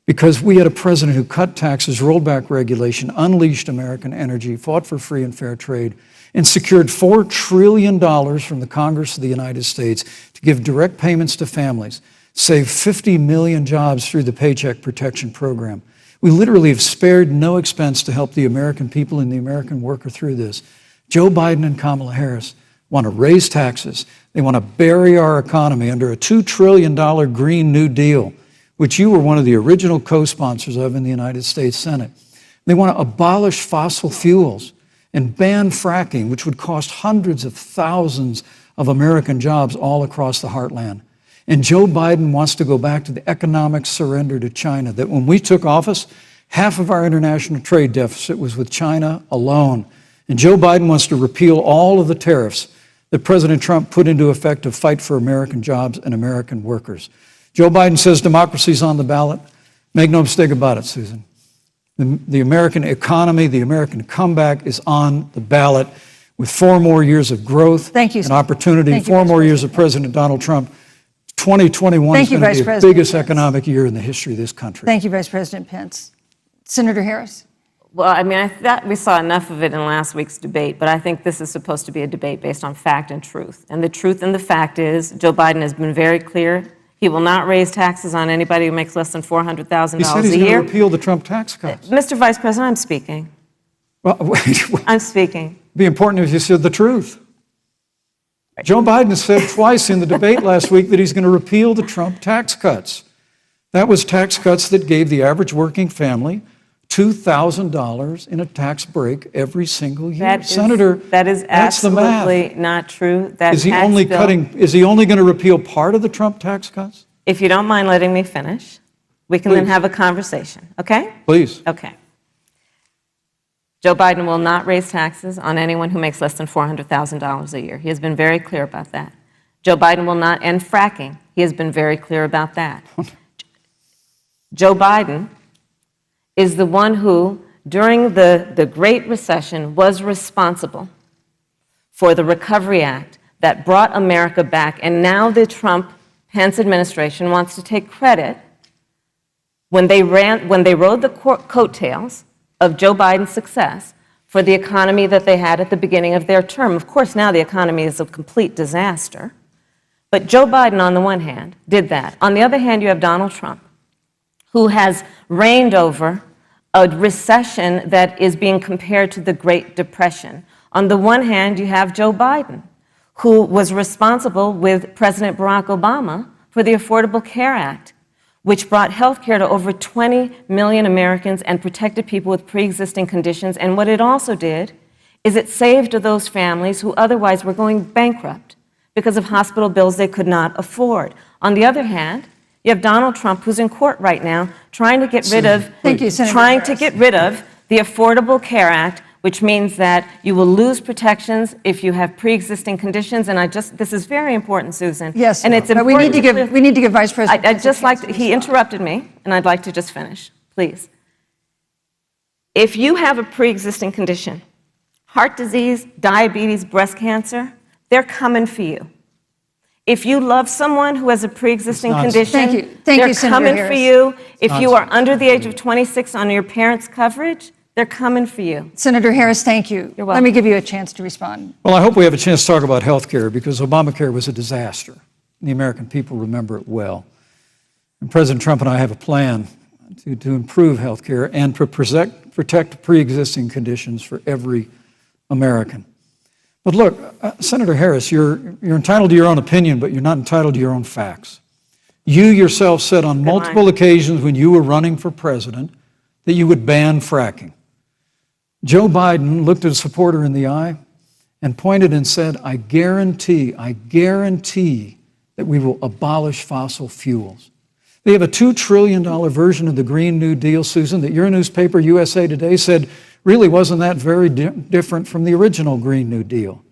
because we had a president who cut taxes, rolled back regulation, unleashed American energy, fought for free and fair trade, and secured $4 trillion from the Congress of the United States to give direct payments to families, save 50 million jobs through the Paycheck Protection Program. We literally have spared no expense to help the American people and the American worker through this. Joe Biden and Kamala Harris want to raise taxes. They want to bury our economy under a $2 trillion Green New Deal, which you were one of the original co-sponsors of in the United States Senate. They want to abolish fossil fuels and ban fracking, which would cost hundreds of thousands of American jobs all across the heartland. And Joe Biden wants to go back to the economic surrender to China, that when we took office, half of our international trade deficit was with China alone. And Joe Biden wants to repeal all of the tariffs that President Trump put into effect to fight for American jobs and American workers. Joe Biden says democracy's on the ballot. Make no mistake about it, Susan. The American economy, the American comeback is on the ballot with 4 more years of growth and opportunity, 4 more years of President Donald Trump. 2021 is going to be the biggest economic year in the history of this country. Thank you, Vice President Pence. Senator Harris. Well, I mean, I thought we saw enough of it in last week's debate, but I think this is supposed to be a debate based on fact and truth. And the truth and the fact is Joe Biden has been very clear. He will not raise taxes on anybody who makes less than $400,000 a year. He said he's going to repeal the Trump tax cuts. Mr. Vice President, I'm speaking. Well, wait. I'm speaking. It'd be important if you said the truth. Joe Biden said twice in the debate last week that he's going to repeal the Trump tax cuts. That was tax cuts that gave the average working family $2,000 in a tax break every single year. Senator, that is that's the math. absolutely not true. That is he only going to repeal part of the Trump tax cuts? If you don't mind letting me finish, we can then have a conversation, okay? Please. Okay. Joe Biden will not raise taxes on anyone who makes less than $400,000 a year. He has been very clear about that. Joe Biden will not end fracking. He has been very clear about that. Joe Biden is the one who, during the Great Recession, was responsible for the Recovery Act that brought America back. And now the Trump-Pence administration wants to take credit when they rode the coattails of Joe Biden's success for the economy that they had at the beginning of their term. Of course, now the economy is a complete disaster. But Joe Biden, on the one hand, did that. On the other hand, you have Donald Trump, who has reigned over a recession that is being compared to the Great Depression. On the one hand, you have Joe Biden, who was responsible with President Barack Obama for the Affordable Care Act, which brought health care to over 20 million Americans and protected people with pre-existing conditions. And what it also did is it saved those families who otherwise were going bankrupt because of hospital bills they could not afford. On the other hand, You have Donald Trump, who's in court right now, trying to get rid of, Thank you, Senator trying to Harris. get rid of the Affordable Care Act, which means that you will lose protections if you have pre-existing conditions. And this is very important, Susan. Yes, and it's but important. we need to give Vice President. I'd just like to, he interrupted me, and I'd like to just finish, please. If you have a pre-existing condition, heart disease, diabetes, breast cancer, they're coming for you. If you love someone who has a pre-existing condition, Thank you, they're Senator coming Harris. for you. If you are under the age of 26 on your parents' coverage, they're coming for you. Senator Harris, thank you. You're Let welcome. me give you a chance to respond. Well, I hope we have a chance to talk about health care because Obamacare was a disaster. The American people remember it well. And President Trump and I have a plan to improve health care and to protect pre-existing conditions for every American. But look, Senator Harris, you're entitled to your own opinion, but you're not entitled to your own facts. You yourself said on multiple occasions when you were running for president that you would ban fracking. Joe Biden looked at a supporter in the eye and pointed and said, I guarantee that we will abolish fossil fuels. They have a $2 trillion version of the Green New Deal, Susan, that your newspaper, USA Today, said really wasn't that very different from the original Green New Deal.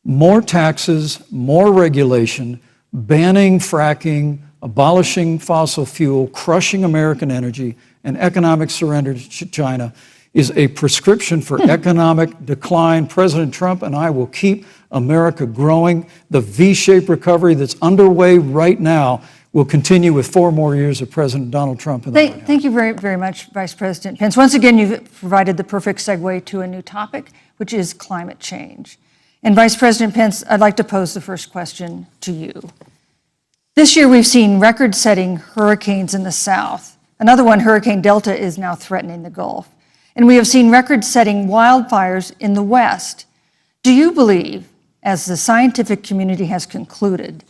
More taxes, more regulation, banning fracking, abolishing fossil fuel, crushing American energy, and economic surrender to China is a prescription for economic decline. President Trump and I will keep America growing. The V-shaped recovery that's underway right now will continue with 4 more years of President Donald Trump in the White House. Thank you very, very much, Vice President Pence. Once again, you've provided the perfect segue to a new topic, which is climate change. And Vice President Pence, I'd like to pose the first question to you. This year, we've seen record-setting hurricanes in the South. Another one, Hurricane Delta, is now threatening the Gulf. And we have seen record-setting wildfires in the West. Do you believe, as the scientific community has concluded,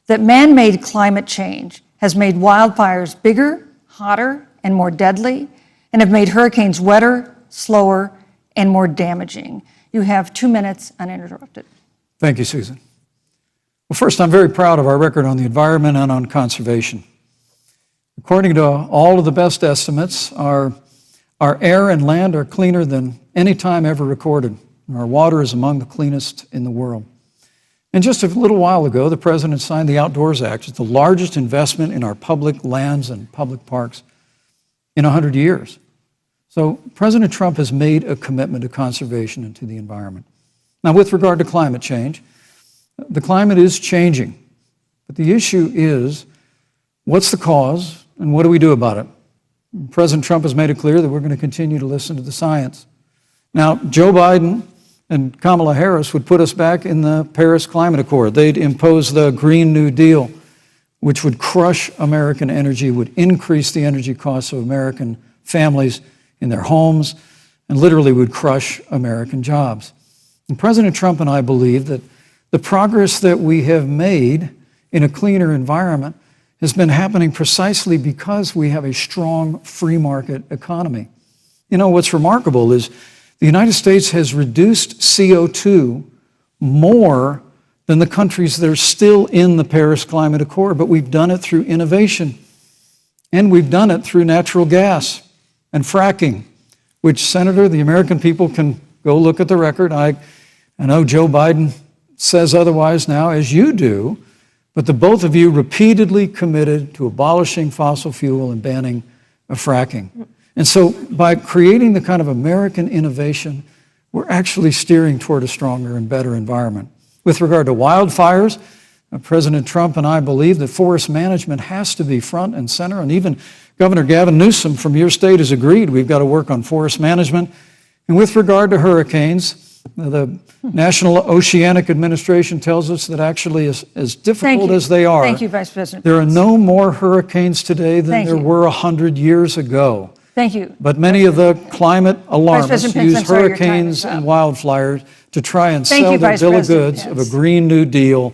that man-made climate change has made wildfires bigger, hotter, and more deadly, and have made hurricanes wetter, slower, and more damaging? You have 2 minutes uninterrupted. Thank you, Susan. Well, first, I'm very proud of our record on the environment and on conservation. According to all of the best estimates, our air and land are cleaner than any time ever recorded. And our water is among the cleanest in the world. And just a little while ago, the President signed the Outdoors Act. It's the largest investment in our public lands and public parks in 100 years. So President Trump has made a commitment to conservation and to the environment. Now, with regard to climate change, the climate is changing. But the issue is, what's the cause and what do we do about it? President Trump has made it clear that we're going to continue to listen to the science. Now, Joe Biden and Kamala Harris would put us back in the Paris Climate Accord. They'd impose the Green New Deal, which would crush American energy, would increase the energy costs of American families in their homes, and literally would crush American jobs. And President Trump and I believe that the progress that we have made in a cleaner environment has been happening precisely because we have a strong free market economy. You know, what's remarkable is the United States has reduced CO2 more than the countries that are still in the Paris Climate Accord, but we've done it through innovation, and we've done it through natural gas and fracking, which, Senator, the American people can go look at the record. I know Joe Biden says otherwise now, as you do, but the both of you repeatedly committed to abolishing fossil fuel and banning fracking. And so by creating the kind of American innovation, we're actually steering toward a stronger and better environment. With regard to wildfires, President Trump and I believe that forest management has to be front and center, and even Governor Gavin Newsom from your state has agreed we've got to work on forest management. And with regard to hurricanes, the National Oceanic Administration tells us that actually as difficult as they are, Thank you, Vice President. There are no more hurricanes today than there were 100 years ago. Thank you. But many of the climate alarmists Pence, use hurricanes and wildfires to try and sell their bill of goods of a Green New Deal.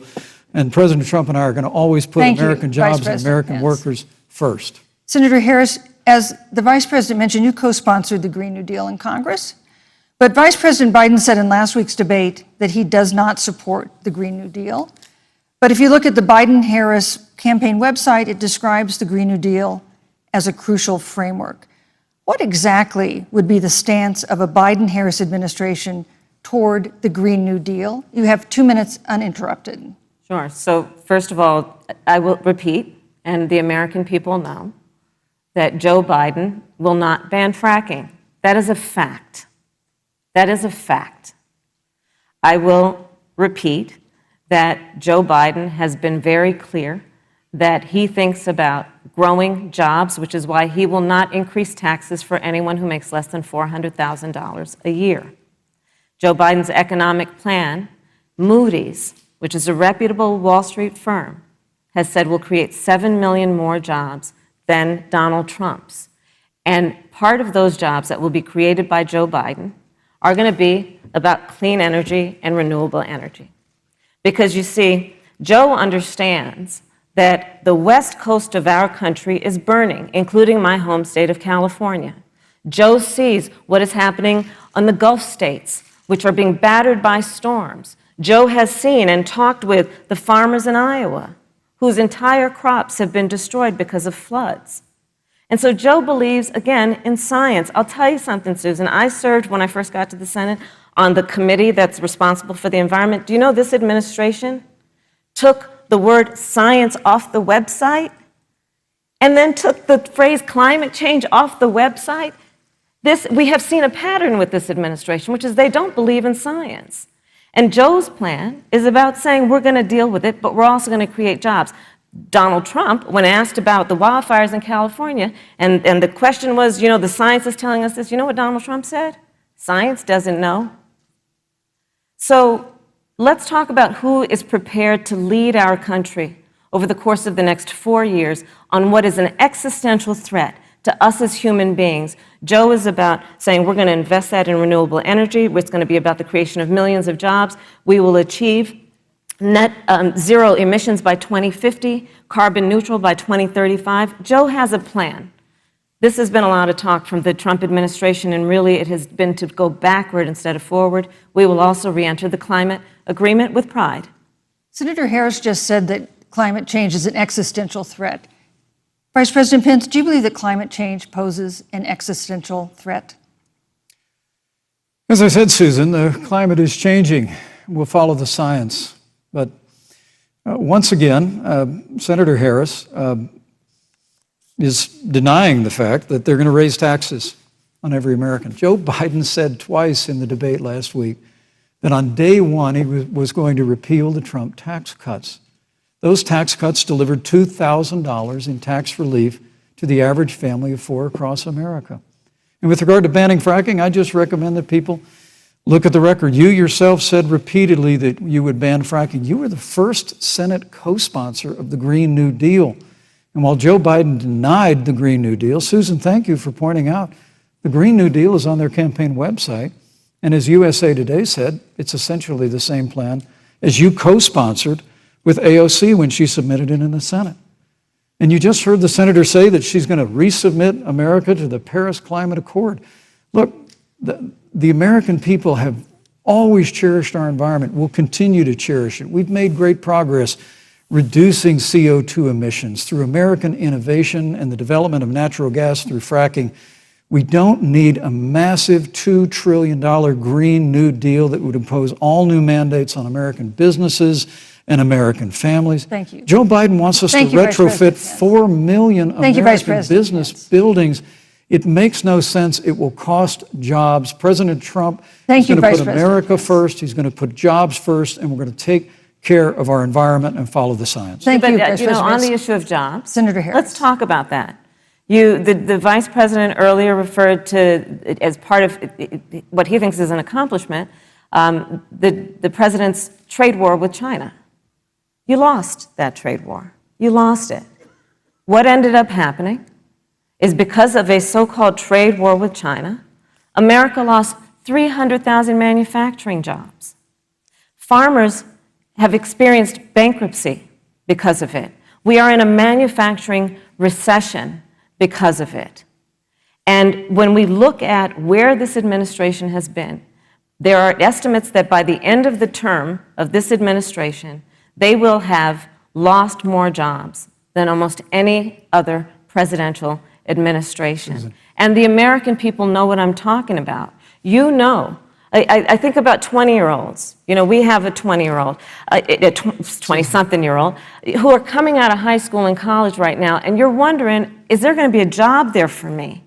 And President Trump and I are going to always put American jobs and American workers first. Senator Harris, as the Vice President mentioned, you co-sponsored the Green New Deal in Congress. But Vice President Biden said in last week's debate that he does not support the Green New Deal. But if you look at the Biden-Harris campaign website, it describes the Green New Deal as a crucial framework. What exactly would be the stance of a Biden-Harris administration toward the Green New Deal? You have 2 minutes uninterrupted. Sure. So first of all, I will repeat, and the American people know, that Joe Biden will not ban fracking. That is a fact. That is a fact. I will repeat that Joe Biden has been very clear that he thinks about growing jobs, which is why he will not increase taxes for anyone who makes less than $400,000 a year. Joe Biden's economic plan, Moody's, which is a reputable Wall Street firm, has said will create 7 million more jobs than Donald Trump's. And part of those jobs that will be created by Joe Biden are going to be about clean energy and renewable energy. Because you see, Joe understands that the west coast of our country is burning, including my home state of California. Joe sees what is happening on the Gulf states, which are being battered by storms. Joe has seen and talked with the farmers in Iowa, whose entire crops have been destroyed because of floods. And so Joe believes, again, in science. I'll tell you something, Susan. I served, when I first got to the Senate, on the committee that's responsible for the environment. Do you know this administration took the word science off the website and then took the phrase climate change off the website? We have seen a pattern with this administration, which is they don't believe in science. And Joe's plan is about saying we're going to deal with it, but we're also going to create jobs. Donald Trump, when asked about the wildfires in California, and the question was, you know, the science is telling us this, you know what Donald Trump said? Science doesn't know. So let's talk about who is prepared to lead our country over the course of the next 4 years on what is an existential threat to us as human beings. Joe is about saying we're going to invest that in renewable energy. It's going to be about the creation of millions of jobs. We will achieve net zero emissions by 2050, carbon neutral by 2035. Joe has a plan. This has been a lot of talk from the Trump administration, and really it has been to go backward instead of forward. We will also re-enter the climate agreement with pride. Senator Harris just said that climate change is an existential threat. Vice President Pence, do you believe that climate change poses an existential threat? As I said, Susan, the climate is changing. We'll follow the science. But once again, Senator Harris is denying the fact that they're going to raise taxes on every American. Joe Biden said twice in the debate last week that on day one he was going to repeal the Trump tax cuts. Those tax cuts delivered $2,000 in tax relief to the average family of four across America. And with regard to banning fracking, I just recommend that people look at the record. You yourself said repeatedly that you would ban fracking. You were the first Senate co-sponsor of the Green New Deal. And while Joe Biden denied the Green New Deal, Susan, thank you for pointing out, the Green New Deal is on their campaign website. And as USA Today said, it's essentially the same plan as you co-sponsored with AOC when she submitted it in the Senate. And you just heard the senator say that she's going to resubmit America to the Paris Climate Accord. Look, the American people have always cherished our environment. We'll continue to cherish it. We've made great progress reducing CO2 emissions through American innovation and the development of natural gas through fracking. We don't need a massive $2 trillion Green New Deal that would impose all new mandates on American businesses and American families. Thank you. Joe Biden wants us to retrofit 4 million American business buildings. It makes no sense. It will cost jobs. President Trump is going to put America first. He's going to put jobs first, and we're going to take care of our environment and follow the science. Thank you, But, you know, on the issue of jobs, Senator Harris. Let's talk about that. The vice president earlier referred to, as part of what he thinks is an accomplishment, the president's trade war with China. You lost that trade war. You lost it. What ended up happening is because of a so-called trade war with China, America lost 300,000 manufacturing jobs. Farmers have experienced bankruptcy because of it. We are in a manufacturing recession because of it. And when we look at where this administration has been, there are estimates that by the end of the term of this administration, they will have lost more jobs than almost any other presidential administration. And the American people know what I'm talking about. You know. I think about 20-year-olds. You know, we have a 20-year-old, a 20-something-year-old, who are coming out of high school and college right now, and you're wondering, is there going to be a job there for me?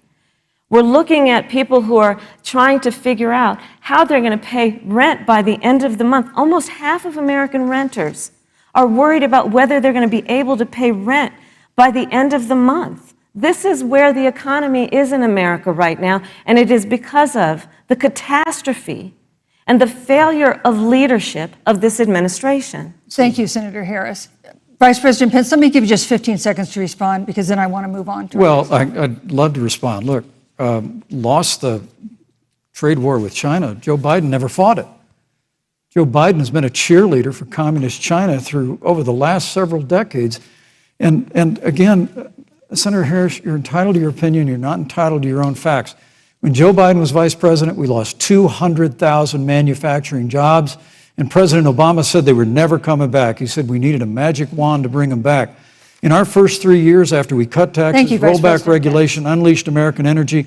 We're looking at people who are trying to figure out how they're going to pay rent by the end of the month. Almost half of American renters are worried about whether they're going to be able to pay rent by the end of the month. This is where the economy is in America right now, and it is because of the catastrophe and the failure of leadership of this administration. Thank you, Senator Harris. Vice President Pence, let me give you just 15 seconds to respond, because then I want to move on to Well, I'd love to respond. Look, lost the trade war with China. Joe Biden never fought it. Joe Biden has been a cheerleader for communist China over the last several decades. And again, Senator Harris, you're entitled to your opinion. You're not entitled to your own facts. When Joe Biden was vice president, we lost 200,000 manufacturing jobs, and President Obama said they were never coming back. He said we needed a magic wand to bring them back. In our first 3 years after we cut taxes, rolled back regulation, unleashed American energy,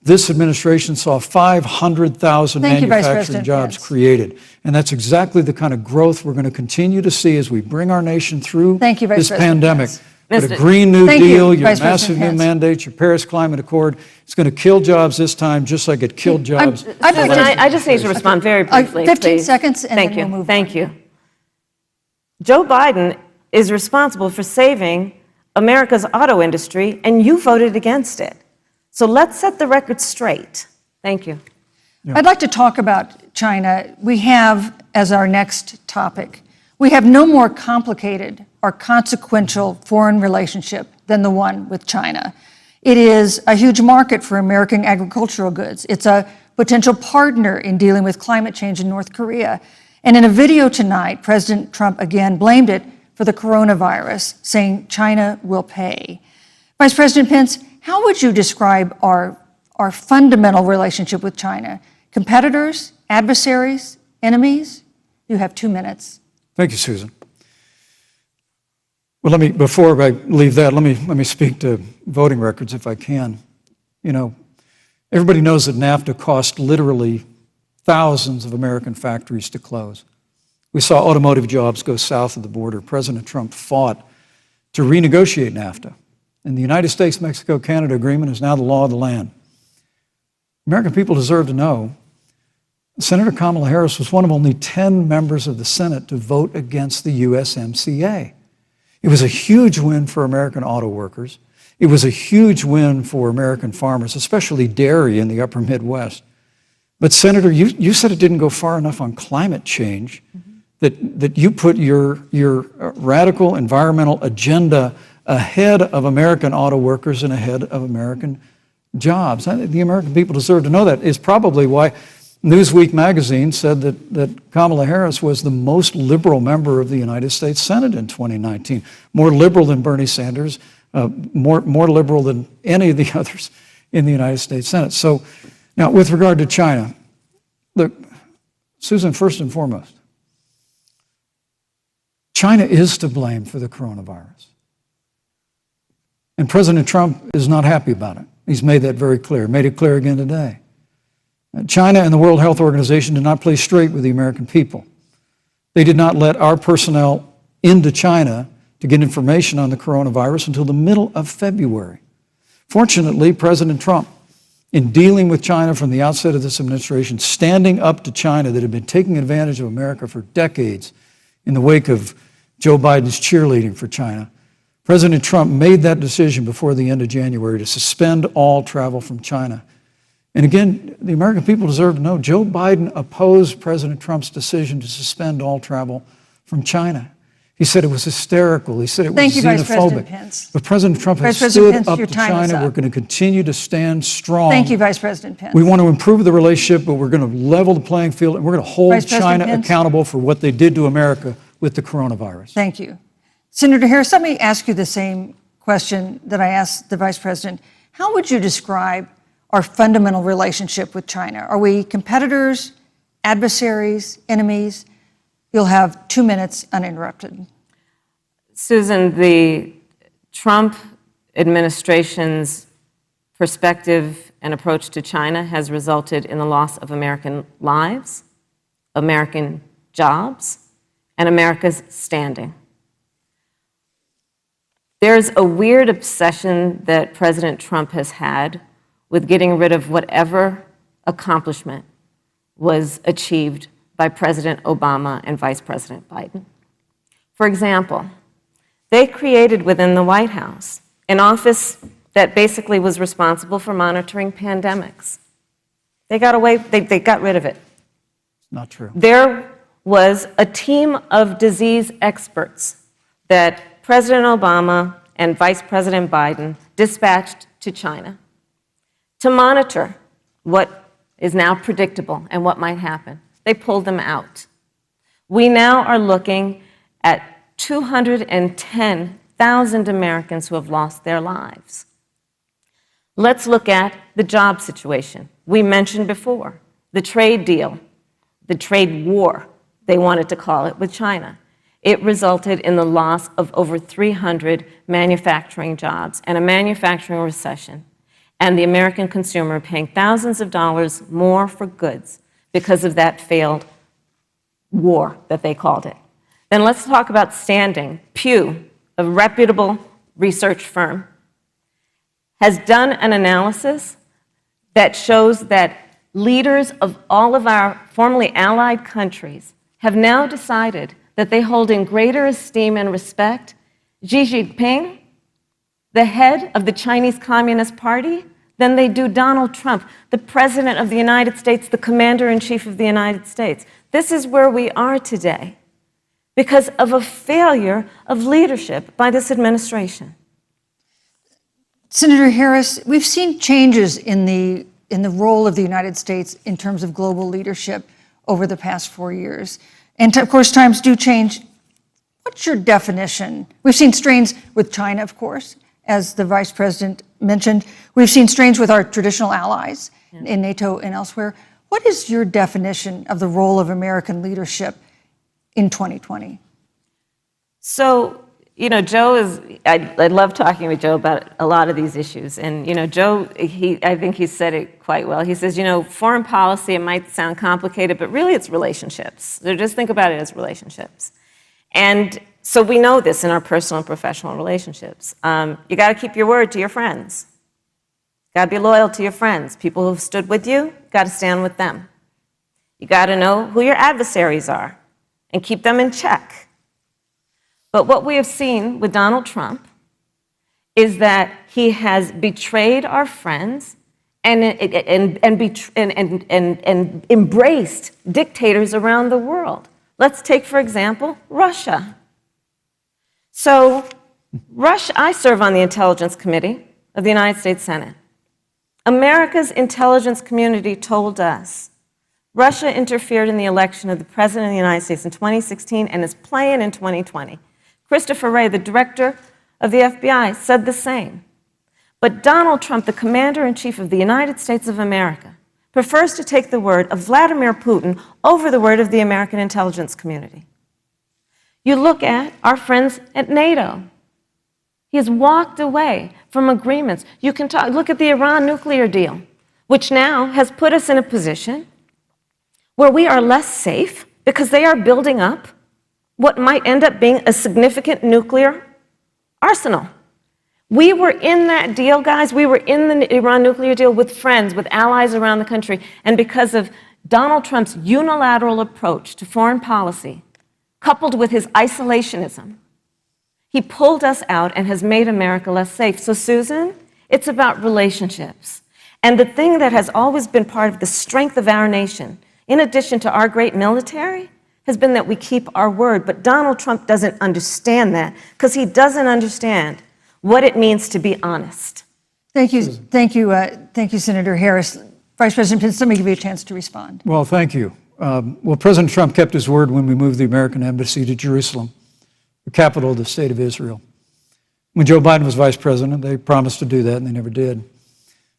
this administration saw 500,000 manufacturing jobs created. And that's exactly the kind of growth we're going to continue to see as we bring our nation through this pandemic. But a Green New Deal, your massive new mandates, your Paris Climate Accord, it's going to kill jobs this time, just like it killed jobs. I just need to respond very briefly, 15 seconds, and Thank then you. we'll move Thank on. you. Joe Biden is responsible for saving America's auto industry, and you voted against it. So let's set the record straight. Thank you. I'd like to talk about China. We have, as our next topic, we have no more complicated or consequential foreign relationship than the one with China. It is a huge market for American agricultural goods. It's a potential partner in dealing with climate change in North Korea. And in a video tonight, President Trump again blamed it for the coronavirus, saying China will pay. Vice President Pence, how would you describe our fundamental relationship with China? Competitors, adversaries, enemies? You have 2 minutes. Thank you, Susan. Well, before I leave that, let me speak to voting records if I can. You know, everybody knows that NAFTA cost literally thousands of American factories to close. We saw automotive jobs go south of the border. President Trump fought to renegotiate NAFTA. And the United States-Mexico-Canada agreement is now the law of the land. American people deserve to know Senator Kamala Harris was one of only 10 members of the Senate to vote against the USMCA. It was a huge win for American auto workers. It was a huge win for American farmers, especially dairy in the upper Midwest. But Senator, you said it didn't go far enough on climate change, that you put your radical environmental agenda ahead of American auto workers and ahead of American jobs. The American people deserve to know that. It's probably why Newsweek magazine said that Kamala Harris was the most liberal member of the United States Senate in 2019, more liberal than Bernie Sanders, more liberal than any of the others in the United States Senate. So now with regard to China, look, Susan, first and foremost, China is to blame for the coronavirus. And President Trump is not happy about it. He's made that very clear, made it clear again today. China and the World Health Organization did not play straight with the American people. They did not let our personnel into China to get information on the coronavirus until the middle of February. Fortunately, President Trump, in dealing with China from the outset of this administration, standing up to China that had been taking advantage of America for decades in the wake of Joe Biden's cheerleading for China, President Trump made that decision before the end of January to suspend all travel from China. And again, the American people deserve to know Joe Biden opposed President Trump's decision to suspend all travel from China. He said it was hysterical. He said it was xenophobic. Thank you, Vice President Pence. But President Trump has stood up to China. We're going to continue to stand strong. Thank you, Vice President Pence. We want to improve the relationship, but we're going to level the playing field, and we're going to hold China accountable for what they did to America with the coronavirus. Thank you. Senator Harris, let me ask you the same question that I asked the Vice President. How would you describe our fundamental relationship with China? Are we competitors, adversaries, enemies? You'll have 2 minutes uninterrupted. Susan, the Trump administration's perspective and approach to China has resulted in the loss of American lives, American jobs, and America's standing. There's a weird obsession that President Trump has had with getting rid of whatever accomplishment was achieved by President Obama and Vice President Biden. For example, they created within the White House an office that basically was responsible for monitoring pandemics. They got rid of it. Not true. There was a team of disease experts that President Obama and Vice President Biden dispatched to China to monitor what is now predictable and what might happen. They pulled them out. We now are looking at 210,000 Americans who have lost their lives. Let's look at the job situation. We mentioned before the trade deal, the trade war, they wanted to call it, with China. It resulted in the loss of over 300 manufacturing jobs and a manufacturing recession, and the American consumer paying thousands of dollars more for goods because of that failed war that they called it. Then let's talk about standing. Pew, a reputable research firm, has done an analysis that shows that leaders of all of our formerly allied countries have now decided that they hold in greater esteem and respect Xi Jinping, the head of the Chinese Communist Party, than they do Donald Trump, the President of the United States, the Commander-in-Chief of the United States. This is where we are today because of a failure of leadership by this administration. Senator Harris, we've seen changes in the role of the United States in terms of global leadership over the past 4 years. And of course, times do change. What's your definition? We've seen strains with China, of course, as the Vice President mentioned. We've seen strains with our traditional allies in NATO and elsewhere. What is your definition of the role of American leadership in 2020? So, you know, Joe is, I love talking with Joe about a lot of these issues. And, you know, Joe, I think he said it quite well. He says, you know, foreign policy, it might sound complicated, but really it's relationships. So just think about it as relationships. And so we know this in our personal and professional relationships. You got to keep your word to your friends. Got to be loyal to your friends. People who've stood with you, got to stand with them. You got to know who your adversaries are and keep them in check. But what we have seen with Donald Trump is that he has betrayed our friends and embraced dictators around the world. Let's take, for example, Russia. So, Russia, I serve on the Intelligence Committee of the United States Senate. America's intelligence community told us Russia interfered in the election of the President of the United States in 2016 and is playing in 2020. Christopher Wray, the director of the FBI, said the same. But Donald Trump, the Commander-in-Chief of the United States of America, prefers to take the word of Vladimir Putin over the word of the American intelligence community. You look at our friends at NATO. He has walked away from agreements. You can look at the Iran nuclear deal, which now has put us in a position where we are less safe because they are building up what might end up being a significant nuclear arsenal. We were in that deal, guys. We were in the Iran nuclear deal with friends, with allies around the country. And because of Donald Trump's unilateral approach to foreign policy, coupled with his isolationism, he pulled us out and has made America less safe. So, Susan, it's about relationships. And the thing that has always been part of the strength of our nation, in addition to our great military, has been that we keep our word. But Donald Trump doesn't understand that because he doesn't understand what it means to be honest. Thank you, Senator Harris. Vice President Pence, let me give you a chance to respond. Well, thank you. Well, President Trump kept his word when we moved the American embassy to Jerusalem, the capital of the state of Israel. When Joe Biden was vice president, they promised to do that, and they never did.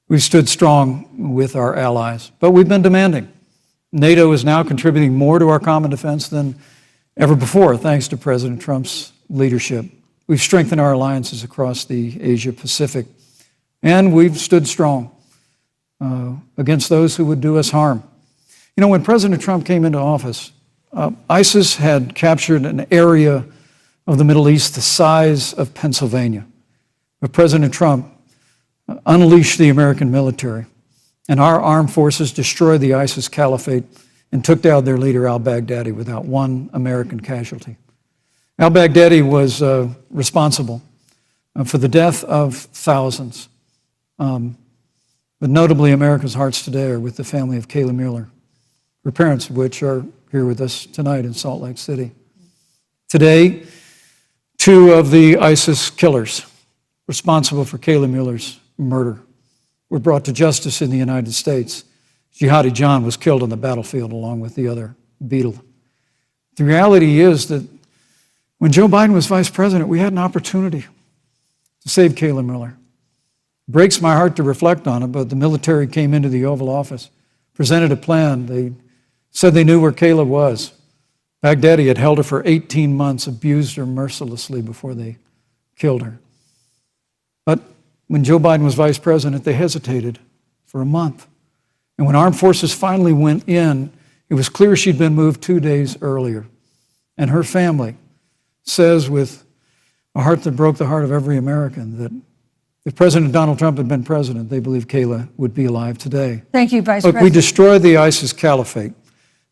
We've stood strong with our allies, but we've been demanding. NATO is now contributing more to our common defense than ever before, thanks to President Trump's leadership. We've strengthened our alliances across the Asia-Pacific, and we've stood strong against those who would do us harm. You know, when President Trump came into office, ISIS had captured an area of the Middle East the size of Pennsylvania. But President Trump unleashed the American military, and our armed forces destroyed the ISIS caliphate and took down their leader, al-Baghdadi, without one American casualty. Al-Baghdadi was responsible for the death of thousands. But notably, America's hearts today are with the family of Kayla Mueller, her parents of which are here with us tonight in Salt Lake City. Today, 2 of the ISIS killers responsible for Kayla Mueller's murder were brought to justice in the United States. Jihadi John was killed on the battlefield along with the other Beetle. The reality is that when Joe Biden was vice president, we had an opportunity to save Kayla Mueller. It breaks my heart to reflect on it, but the military came into the Oval Office, presented a plan. They said they knew where Kayla was. Baghdadi had held her for 18 months, abused her mercilessly before they killed her. But when Joe Biden was vice president, they hesitated for a month. And when armed forces finally went in, it was clear she'd been moved 2 days earlier. And her family says with a heart that broke the heart of every American that if President Donald Trump had been president, they believe Kayla would be alive today. Thank you, Vice Look, President. we destroyed the ISIS caliphate.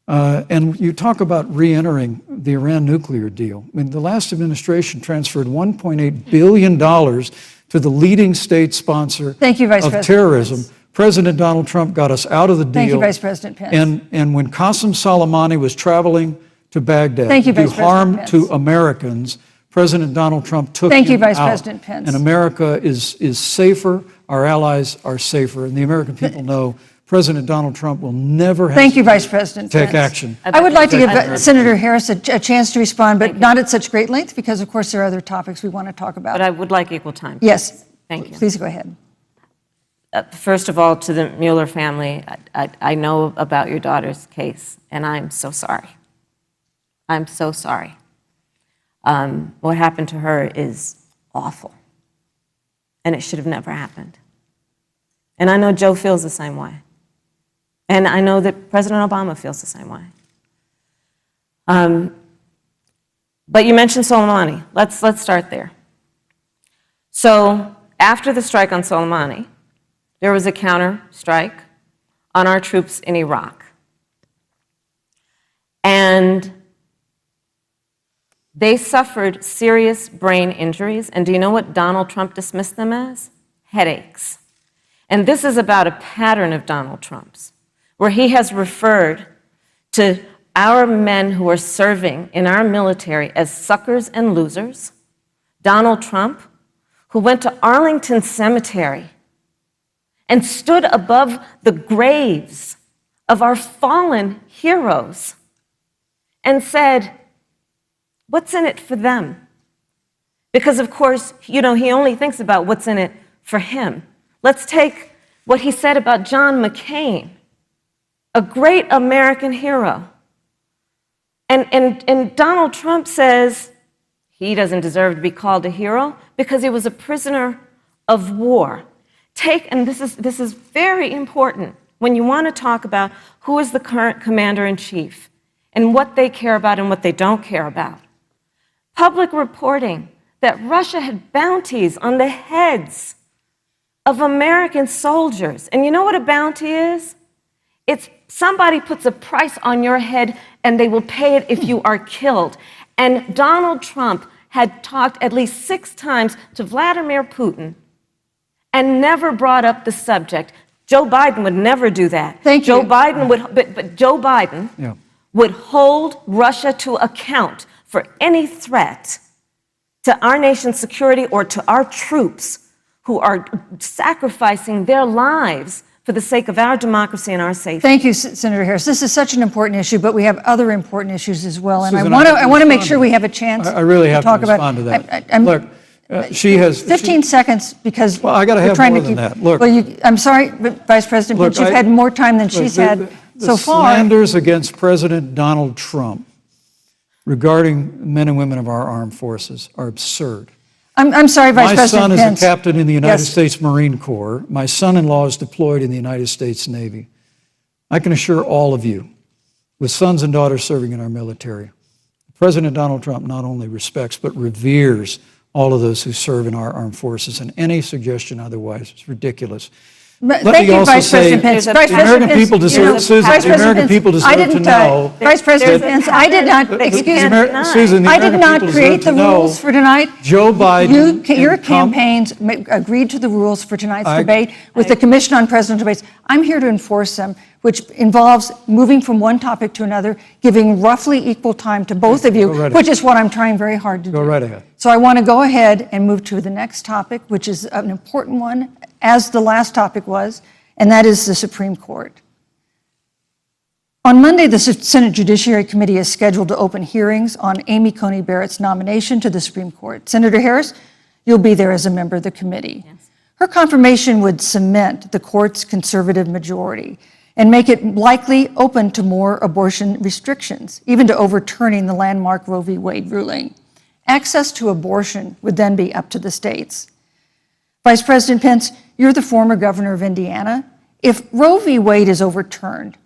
And you talk about re-entering the Iran nuclear deal. I mean, the last administration transferred $1.8 billion to the leading state sponsor Thank you, Vice of President terrorism. Pence. President Donald Trump got us out of the deal. Thank you, Vice President Pence. And when Qasem Soleimani was traveling to Baghdad Thank you, to do Vice President harm Pence. to Americans, President Donald Trump took Thank you, him Vice out. President Pence. And America is safer, our allies are safer, and the American people know President Donald Trump will never Thank you, hesitate Vice President to take Pence. action. I would like to give Senator Harris a chance to respond, but not at such great length, because, of course, there are other topics we want to talk about. But I would like equal time. Yes. Thank you. Please go ahead. First of all, to the Mueller family, I know about your daughter's case, and I'm so sorry. I'm so sorry. What happened to her is awful, and it should have never happened. And I know Joe feels the same way. And I know that President Obama feels the same way. But you mentioned Soleimani. Let's start there. So after the strike on Soleimani, there was a counter strike on our troops in Iraq. And they suffered serious brain injuries. And do you know what Donald Trump dismissed them as? Headaches. And this is about a pattern of Donald Trump's, where he has referred to our men who are serving in our military as suckers and losers. Donald Trump, who went to Arlington Cemetery and stood above the graves of our fallen heroes and said, what's in it for them? Because, of course, you know, he only thinks about what's in it for him. Let's take what he said about John McCain, a great American hero. And Donald Trump says he doesn't deserve to be called a hero because he was a prisoner of war. And this is very important when you want to talk about who is the current commander-in-chief and what they care about and what they don't care about. Public reporting that Russia had bounties on the heads of American soldiers. And you know what a bounty is? It's somebody puts a price on your head and they will pay it if you are killed. And Donald Trump had talked at least 6 times to Vladimir Putin and never brought up the subject. Joe Biden would never do that. Thank you. Joe Biden would, but Joe Biden would hold Russia to account for any threat to our nation's security or to our troops who are sacrificing their lives for the sake of our democracy and our safety. Thank you, Senator Harris. This is such an important issue, but we have other important issues as well, and Susan, I want to make respond sure to we that. have a chance I really have talk to about. respond to that. I'm- Look, she has 15 seconds because Well, I gotta we're have trying more to than keep. that. Look. Well, I'm sorry, but Vice President Look, Pence, you've had more time than she's had so far. The slanders against President Donald Trump regarding men and women of our armed forces are absurd. I'm sorry, Vice President My son Pence. is a captain in the United Yes. States Marine Corps. My son-in-law is deployed in the United States Navy. I can assure all of you, with sons and daughters serving in our military, President Donald Trump not only respects but reveres all of those who serve in our armed forces, and any suggestion otherwise is ridiculous. Thank you, Vice President Pence. the Vice American President people Pence, deserve, Susan, Vice the President American Pence, people I deserve to didn't, know. Vice President Pence, I did not, excuse me, Susan, the I did American not people create deserve the to know rules for tonight. Joe Biden Your and Trump- campaigns agreed to the rules for tonight's I- debate with the Commission on Presidential Debates. I'm here to enforce them, which involves moving from one topic to another, giving roughly equal time to both of you, Go right which is what I'm trying very hard to do. Go right ahead. So I want to go ahead and move to the next topic, which is an important one, as the last topic was, and that is the Supreme Court. On Monday, the Senate Judiciary Committee is scheduled to open hearings on Amy Coney Barrett's nomination to the Supreme Court. Senator Harris, you'll be there as a member of the committee. Yes. Her confirmation would cement the court's conservative majority and make it likely open to more abortion restrictions, even to overturning the landmark Roe v. Wade ruling. Access to abortion would then be up to the states. Vice President Pence, you're the former governor of Indiana. If Roe v. Wade is overturned,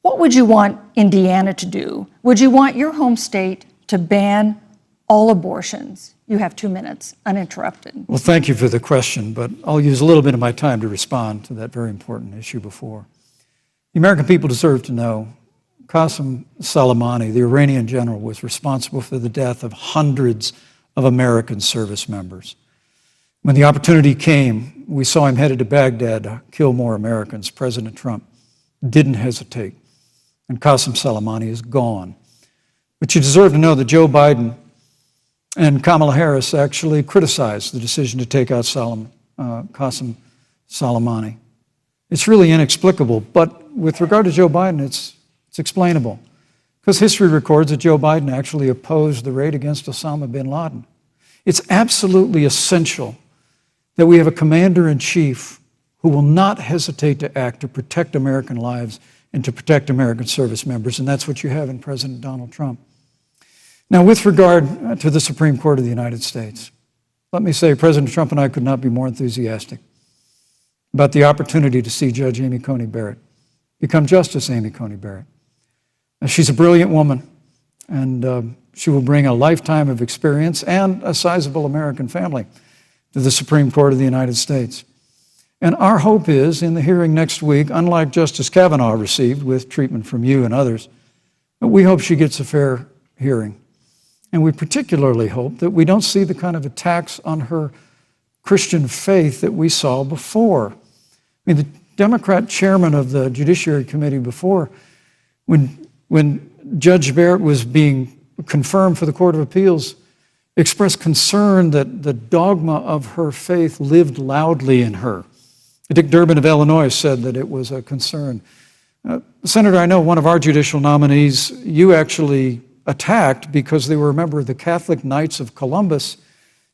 what would you want Indiana to do? Would you want your home state to ban all abortions? You have 2 minutes, uninterrupted. Well, thank you for the question, but I'll use a little bit of my time to respond to that very important issue before. The American people deserve to know Qasem Soleimani, the Iranian general, was responsible for the death of hundreds of American service members. When the opportunity came, we saw him headed to Baghdad to kill more Americans. President Trump didn't hesitate, and Qasem Soleimani is gone. But you deserve to know that Joe Biden and Kamala Harris actually criticized the decision to take out Qasem Soleimani. It's really inexplicable, but with regard to Joe Biden, it's explainable, because history records that Joe Biden actually opposed the raid against Osama bin Laden. It's absolutely essential that we have a commander-in-chief who will not hesitate to act to protect American lives and to protect American service members, and that's what you have in President Donald Trump. Now, with regard to the Supreme Court of the United States, let me say President Trump and I could not be more enthusiastic about the opportunity to see Judge Amy Coney Barrett become Justice Amy Coney Barrett. Now, she's a brilliant woman, and she will bring a lifetime of experience and a sizable American family to the Supreme Court of the United States. And our hope is, in the hearing next week, unlike Justice Kavanaugh received with treatment from you and others, we hope she gets a fair hearing. And we particularly hope that we don't see the kind of attacks on her Christian faith that we saw before. I mean, the Democrat chairman of the Judiciary Committee before, when Judge Barrett was being confirmed for the Court of Appeals, expressed concern that the dogma of her faith lived loudly in her. Dick Durbin of Illinois said that it was a concern. Senator, I know one of our judicial nominees you actually attacked because they were a member of the Catholic Knights of Columbus,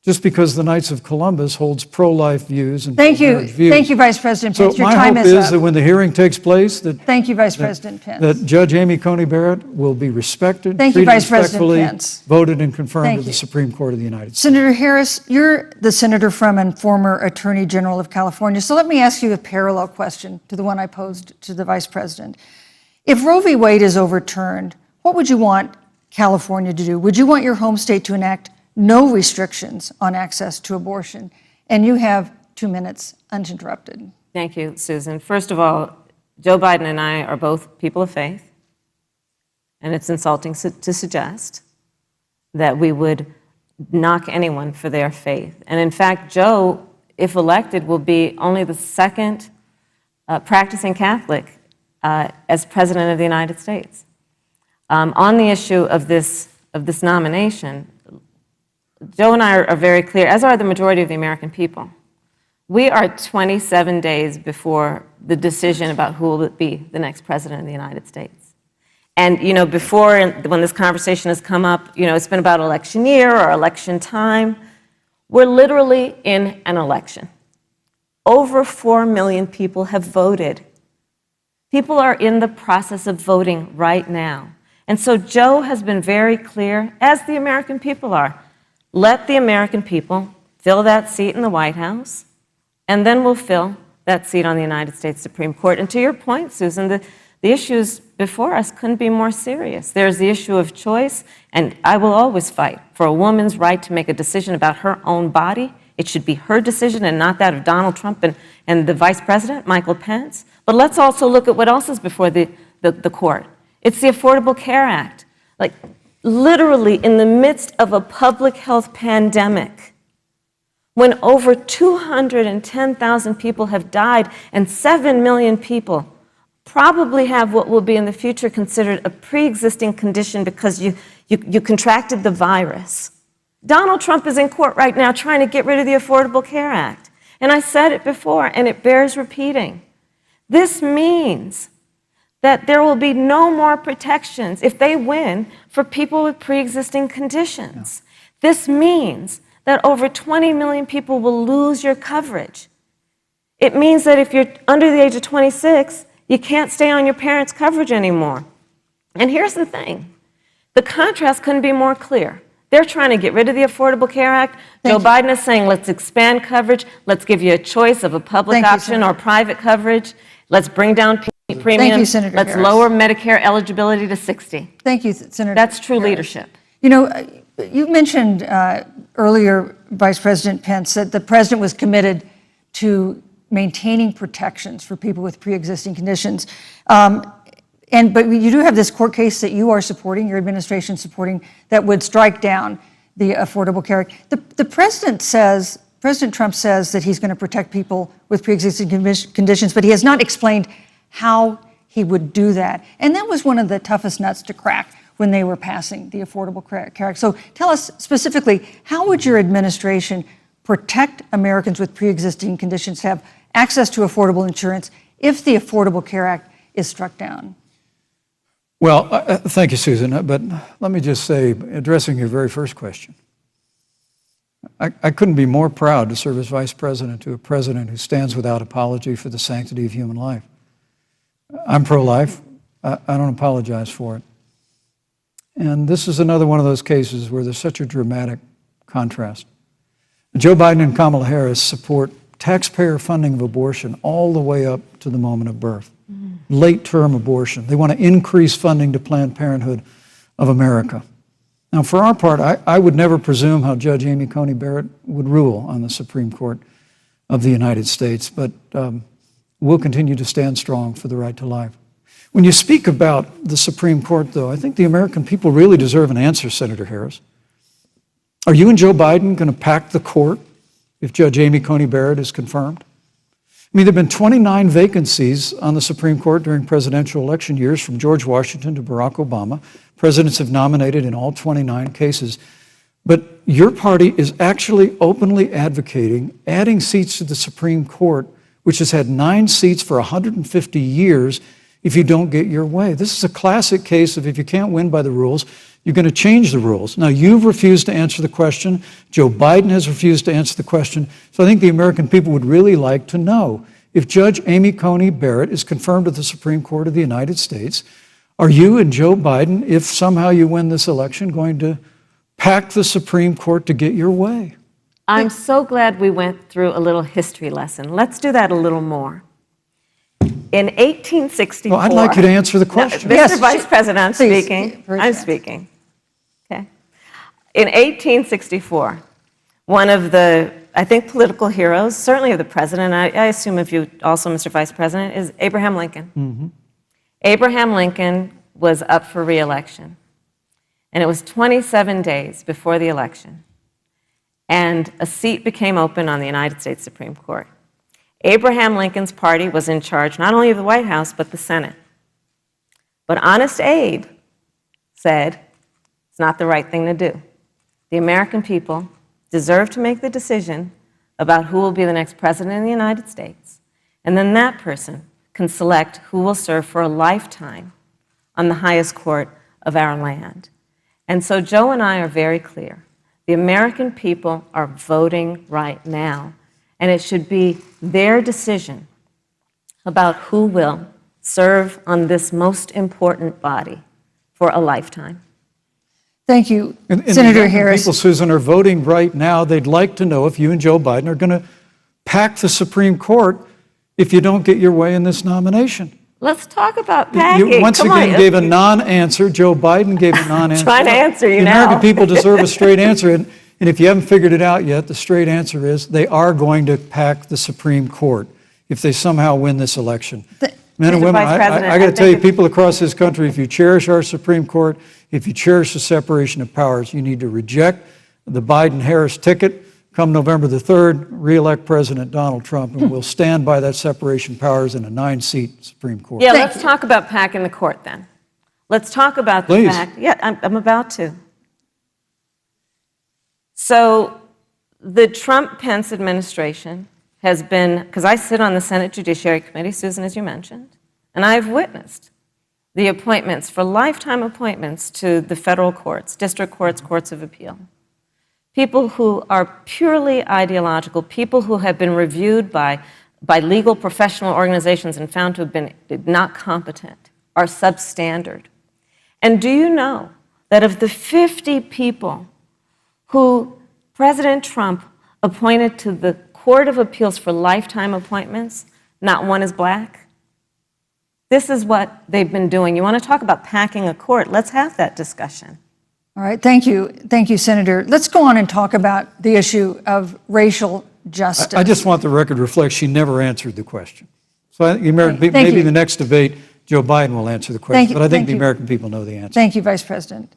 just because the Knights of Columbus holds pro-life views and pro-marriage views. Thank you, Vice President Pence. So Your my time hope is is up. that when the hearing takes place, Thank you, Vice President Pence. that Judge Amy Coney Barrett will be respected, Thank you, treated Vice President respectfully, Pence. voted and confirmed Thank to the you. Supreme Court of the United States. Senator Harris, you're the senator from and former Attorney General of California. So let me ask you a parallel question to the one I posed to the Vice President. If Roe v. Wade is overturned, what would you want California to do? Would you want your home state to enact no restrictions on access to abortion? And you have 2 minutes uninterrupted. Thank you, Susan. First of all, Joe Biden and I are both people of faith, and it's insulting to suggest that we would knock anyone for their faith. And in fact, Joe, if elected, will be only the second practicing Catholic as President of the United States. On the issue of this nomination, Joe and I are very clear, as are the majority of the American people. We are 27 days before the decision about who will be the next president of the United States. And, you know, before, when this conversation has come up, you know, it's been about election year or election time. We're literally in an election. Over 4 million people have voted. People are in the process of voting right now. And so Joe has been very clear, as the American people are. Let the American people fill that seat in the White House, and then we'll fill that seat on the United States Supreme Court. And to your point, Susan, the issues before us couldn't be more serious. There's the issue of choice, and I will always fight for a woman's right to make a decision about her own body. It should be her decision and not that of Donald Trump and the Vice President, Michael Pence. But let's also look at what else is before the court. It's the Affordable Care Act. Like, literally in the midst of a public health pandemic, when over 210,000 people have died and 7 million people probably have what will be in the future considered a pre-existing condition because you contracted the virus. Donald Trump is in court right now trying to get rid of the Affordable Care Act. And I said it before, and it bears repeating. This means that there will be no more protections if they win for people with pre-existing conditions. Yeah. This means that over 20 million people will lose your coverage. It means that if you're under the age of 26, you can't stay on your parents' coverage anymore. And here's the thing. The contrast couldn't be more clear. They're trying to get rid of the Affordable Care Act. Joe Biden is saying, let's expand coverage. Let's give you a choice of a public option or private coverage. Let's bring down premiums. Thank you, Senator Let's Harris. lower Medicare eligibility to 60. Thank you, Senator That's true Harris. leadership. You know, you mentioned earlier, Vice President Pence, that the president was committed to maintaining protections for people with pre-existing conditions. But you do have this court case that you are supporting, your administration supporting, that would strike down the Affordable Care Act. The president says, President Trump says that he's going to protect people with pre-existing conditions, but he has not explained how he would do that. And that was one of the toughest nuts to crack when they were passing the Affordable Care Act. So tell us specifically, how would your administration protect Americans with pre-existing conditions to have access to affordable insurance if the Affordable Care Act is struck down? Well, thank you, Susan. But let me just say, addressing your very first question, I couldn't be more proud to serve as vice president to a president who stands without apology for the sanctity of human life. I'm pro-life. I don't apologize for it. And this is another one of those cases where there's such a dramatic contrast. Joe Biden and Kamala Harris support taxpayer funding of abortion all the way up to the moment of birth. Late-term abortion. They want to increase funding to Planned Parenthood of America. Now, for our part, I would never presume how Judge Amy Coney Barrett would rule on the Supreme Court of the United States, but we'll continue to stand strong for the right to life. When you speak about the Supreme Court, though, I think the American people really deserve an answer, Senator Harris. Are you and Joe Biden going to pack the court if Judge Amy Coney Barrett is confirmed? I mean, there have been 29 vacancies on the Supreme Court during presidential election years, from George Washington to Barack Obama. Presidents have nominated in all 29 cases. But your party is actually openly advocating adding seats to the Supreme Court, which has had 9 seats for 150 years, if you don't get your way. This is a classic case of if you can't win by the rules, you're going to change the rules. Now, you've refused to answer the question. Joe Biden has refused to answer the question. So I think the American people would really like to know, if Judge Amy Coney Barrett is confirmed to the Supreme Court of the United States, are you and Joe Biden, if somehow you win this election, going to pack the Supreme Court to get your way? I'm so glad we went through a little history lesson. Let's do that a little more. In 1864... Well, I'd like you to answer the question. No, Mr. Vice President, I'm speaking. I'm speaking. Okay. In 1864, one of the, I think, political heroes, certainly of the president, I assume of you also, Mr. Vice President, is Abraham Lincoln. Mm-hmm. Abraham Lincoln was up for re-election. And it was 27 days before the election. And a seat became open on the United States Supreme Court. Abraham Lincoln's party was in charge not only of the White House, but the Senate. But Honest Abe said it's not the right thing to do. The American people deserve to make the decision about who will be the next president of the United States. And then that person can select who will serve for a lifetime on the highest court of our land. And so Joe and I are very clear. The American people are voting right now. And it should be their decision about who will serve on this most important body for a lifetime. Thank you, And the Senator American Harris. people, Susan, are voting right now. They'd like to know if you and Joe Biden are going to pack the Supreme Court if you don't get your way in this nomination. Let's talk about packing. You once Come again on. gave a non-answer. Joe Biden gave a non-answer. Trying to answer you The now. American people deserve a straight answer. And if you haven't figured it out yet, the straight answer is they are going to pack the Supreme Court if they somehow win this election. Men and Mr. women, Vice President, I got to I tell you, think people across this country, if you cherish our Supreme Court, if you cherish the separation of powers, you need to reject the Biden-Harris ticket. Come November the 3rd, re-elect President Donald Trump, and we'll stand by that separation of powers in a 9-seat Supreme Court. Yeah, let's talk about packing the court then. Let's talk about the Please. fact. Yeah, I'm about to. So the Trump-Pence administration has been, because I sit on the Senate Judiciary Committee, Susan, as you mentioned, and I've witnessed the appointments for lifetime appointments to the federal courts, district courts, courts of appeal. People who are purely ideological, people who have been reviewed by legal professional organizations and found to have been not competent, are substandard. And do you know that of the 50 people who President Trump appointed to the Court of Appeals for lifetime appointments, not one is black? This is what they've been doing. You want to talk about packing a court? Let's have that discussion. All right, thank you. Thank you, Senator. Let's go on and talk about the issue of racial justice. I just want the record to reflect she never answered the question. So I think the American people, Thank maybe you. in the next debate, Joe Biden will answer the question, Thank you. but I think Thank the you. American people know the answer. Thank you, Vice President.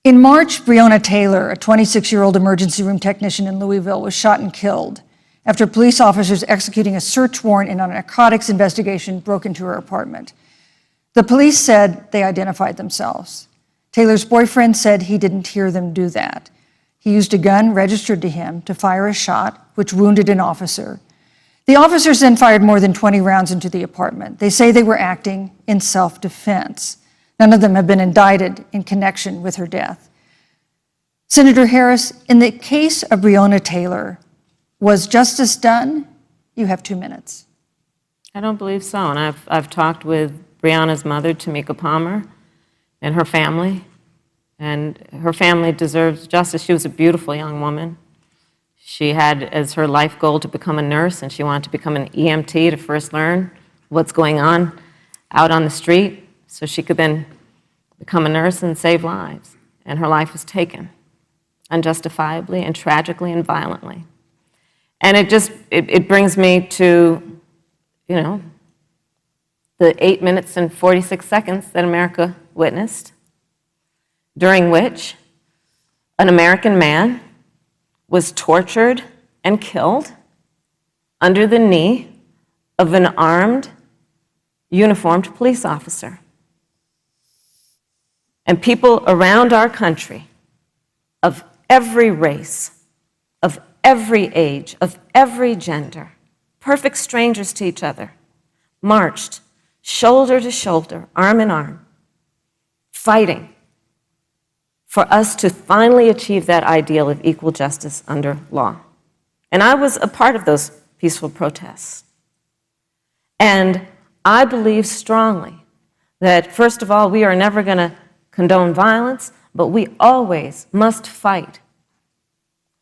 In March, Breonna Taylor, a 26-year-old emergency room technician in Louisville, was shot and killed after police officers executing a search warrant in a narcotics investigation broke into her apartment. The police said they identified themselves. Taylor's boyfriend said he didn't hear them do that. He used a gun registered to him to fire a shot, which wounded an officer. The officers then fired more than 20 rounds into the apartment. They say they were acting in self-defense. None of them have been indicted in connection with her death. Senator Harris, in the case of Breonna Taylor, was justice done? You have 2 minutes. I don't believe so. And I've talked with Breonna's mother, Tamika Palmer, and her family. And her family deserves justice. She was a beautiful young woman. She had as her life goal to become a nurse, and she wanted to become an EMT to first learn what's going on out on the street so she could then become a nurse and save lives. And her life was taken unjustifiably and tragically and violently. And it brings me to, the 8 minutes and 46 seconds that America witnessed, during which an American man was tortured and killed under the knee of an armed, uniformed police officer. And people around our country of every race, of every age, of every gender, perfect strangers to each other, marched shoulder to shoulder, arm in arm, fighting for us to finally achieve that ideal of equal justice under law. And I was a part of those peaceful protests. And I believe strongly that, first of all, we are never going to condone violence, but we always must fight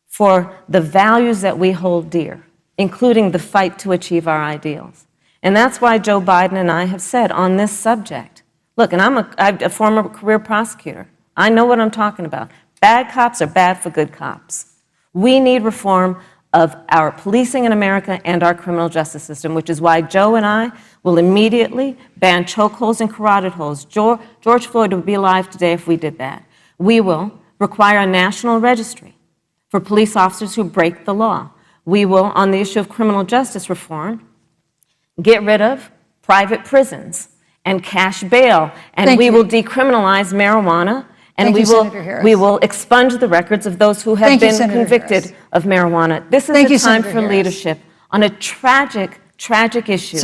for the values that we hold dear, including the fight to achieve our ideals. And that's why Joe Biden and I have said on this subject, look, and I'm a former career prosecutor. I know what I'm talking about. Bad cops are bad for good cops. We need reform of our policing in America and our criminal justice system, which is why Joe and I will immediately ban chokeholds and carotid holds. George Floyd would be alive today if we did that. We will require a national registry for police officers who break the law. We will, on the issue of criminal justice reform, get rid of private prisons and cash bail, and we will decriminalize marijuana, and we will expunge the records of those who have been convicted of marijuana. This is a time for leadership on a tragic, tragic issue of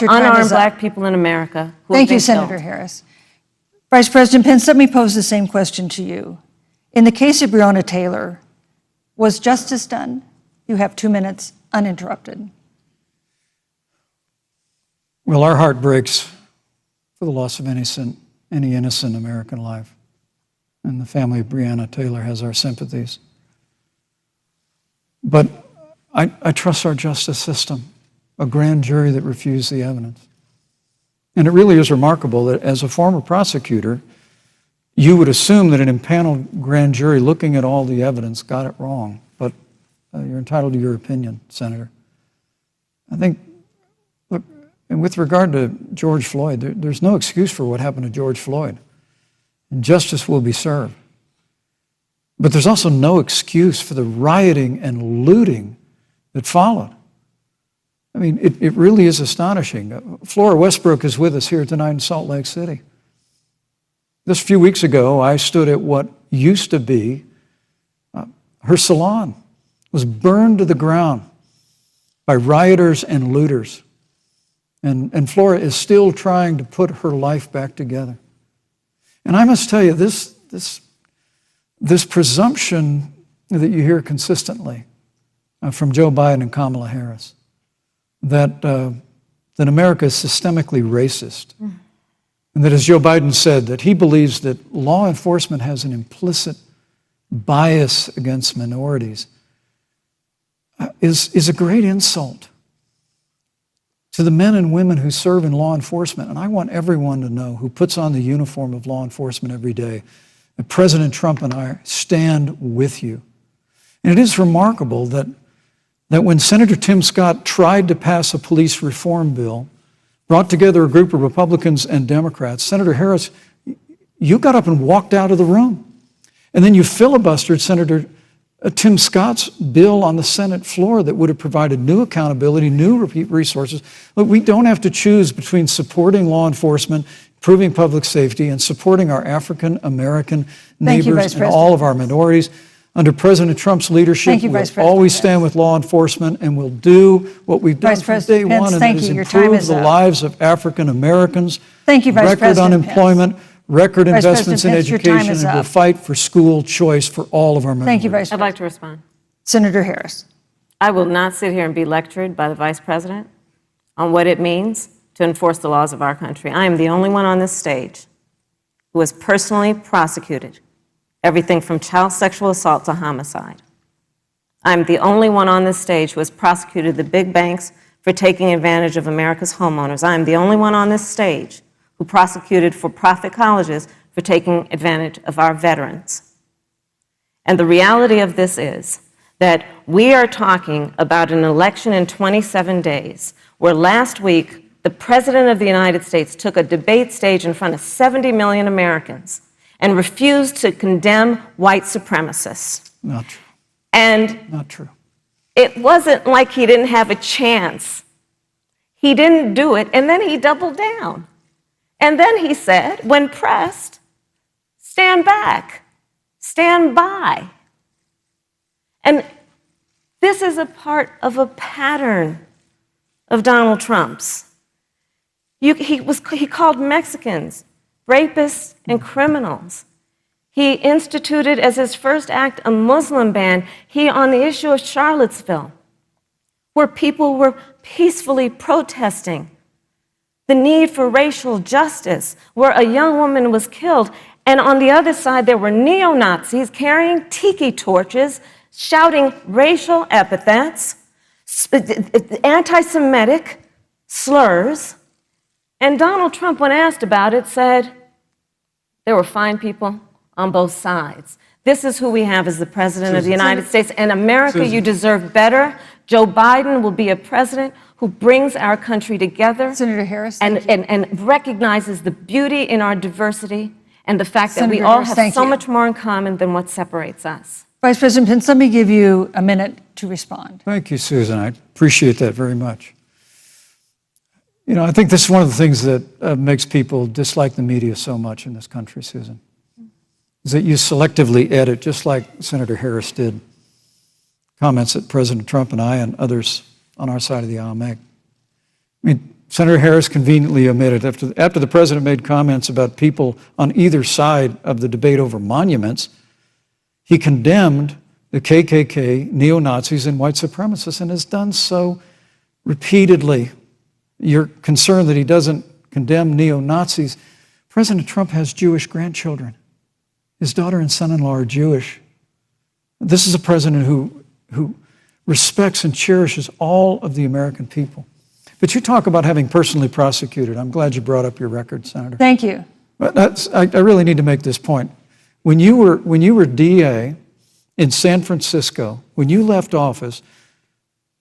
unarmed black people in America who have been killed. Senator Harris. Vice President Pence, let me pose the same question to you. In the case of Breonna Taylor, was justice done? You have 2 minutes, uninterrupted. Well, our heart breaks for the loss of any innocent American life. and the family of Breonna Taylor has our sympathies. But I trust our justice system, a grand jury that refused the evidence. And it really is remarkable that as a former prosecutor, you would assume that an impaneled grand jury looking at all the evidence got it wrong. But you're entitled to your opinion, Senator. I think, look, and with regard to George Floyd, there's no excuse for what happened to George Floyd. And justice will be served. But there's also no excuse for the rioting and looting that followed. I mean, it really is astonishing. Flora Westbrook is with us here tonight in Salt Lake City. Just a few weeks ago, I stood at what used to be her salon. It was burned to the ground by rioters and looters. And Flora is still trying to put her life back together. And I must tell you, this presumption that you hear consistently from Joe Biden and Kamala Harris, that America is systemically racist, and that, as Joe Biden said, that he believes that law enforcement has an implicit bias against minorities, is a great insult to the men and women who serve in law enforcement. And I want everyone to know who puts on the uniform of law enforcement every day that President Trump and I stand with you. And it is remarkable that when Senator Tim Scott tried to pass a police reform bill, brought together a group of Republicans and Democrats, Senator Harris, you got up and walked out of the room. And then you filibustered Senator Tim Scott's bill on the Senate floor that would have provided new accountability, new resources. Look, we don't have to choose between supporting law enforcement, improving public safety, and supporting our African American neighbors and all of our minorities. Under President Trump's leadership, we'll always stand with law enforcement, and we'll do what we've done from day one, and that is improve the lives of African Americans. Thank you, Vice President Record unemployment, record investments in education, and we'll fight for school choice for all of our minorities. Thank you, Vice President. I'd like to respond. Senator Harris. I will not sit here and be lectured by the Vice President on what it means to enforce the laws of our country. I am the only one on this stage who has personally prosecuted everything from child sexual assault to homicide. I'm the only one on this stage who has prosecuted the big banks for taking advantage of America's homeowners. I'm the only one on this stage who prosecuted for-profit colleges for taking advantage of our veterans. And the reality of this is that we are talking about an election in 27 days, where last week the President of the United States took a debate stage in front of 70 million Americans and refused to condemn white supremacists. Not true. And not true. It wasn't like he didn't have a chance. He didn't do it, and then he doubled down. And then he said, when pressed, stand back, stand by. And this is a part of a pattern of Donald Trump's. He called Mexicans rapists and criminals. He instituted as his first act a Muslim ban. On the issue of Charlottesville, where people were peacefully protesting the need for racial justice, where a young woman was killed, and on the other side there were neo-Nazis carrying tiki torches, shouting racial epithets, anti-Semitic slurs. And Donald Trump, when asked about it, said there were fine people on both sides. This is who we have as the President of the United States. And America, you deserve better. Joe Biden will be a president who brings our country together. Senator Harris, and recognizes the beauty in our diversity and the fact that we all have so much more in common than what separates us. Vice President Pence, let me give you a minute to respond. Thank you, Susan. I appreciate that very much. You know, I think this is one of the things that makes people dislike the media so much in this country, Susan, is that you selectively edit, just like Senator Harris did, comments that President Trump and I and others on our side of the aisle make. I mean, Senator Harris conveniently omitted, after the president made comments about people on either side of the debate over monuments, he condemned the KKK, neo-Nazis, and white supremacists, and has done so repeatedly. You're concerned that he doesn't condemn neo-Nazis. President Trump has Jewish grandchildren. His daughter and son-in-law are Jewish. This is a president who respects and cherishes all of the American people. But you talk about having personally prosecuted. I'm glad you brought up your record, Senator. Thank you. But I really need to make this point. When you were DA in San Francisco, when you left office,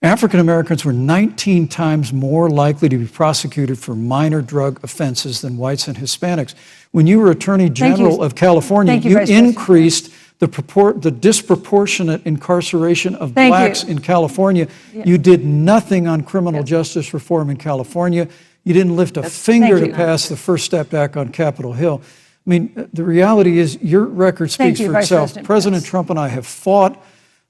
African Americans were 19 times more likely to be prosecuted for minor drug offenses than whites and Hispanics. When you were Attorney General of California, you increased the disproportionate incarceration of blacks in California. You did nothing on criminal justice reform in California. You didn't lift a finger to pass the First Step Act on Capitol Hill. I mean, the reality is your record speaks for itself. President Trump and I have fought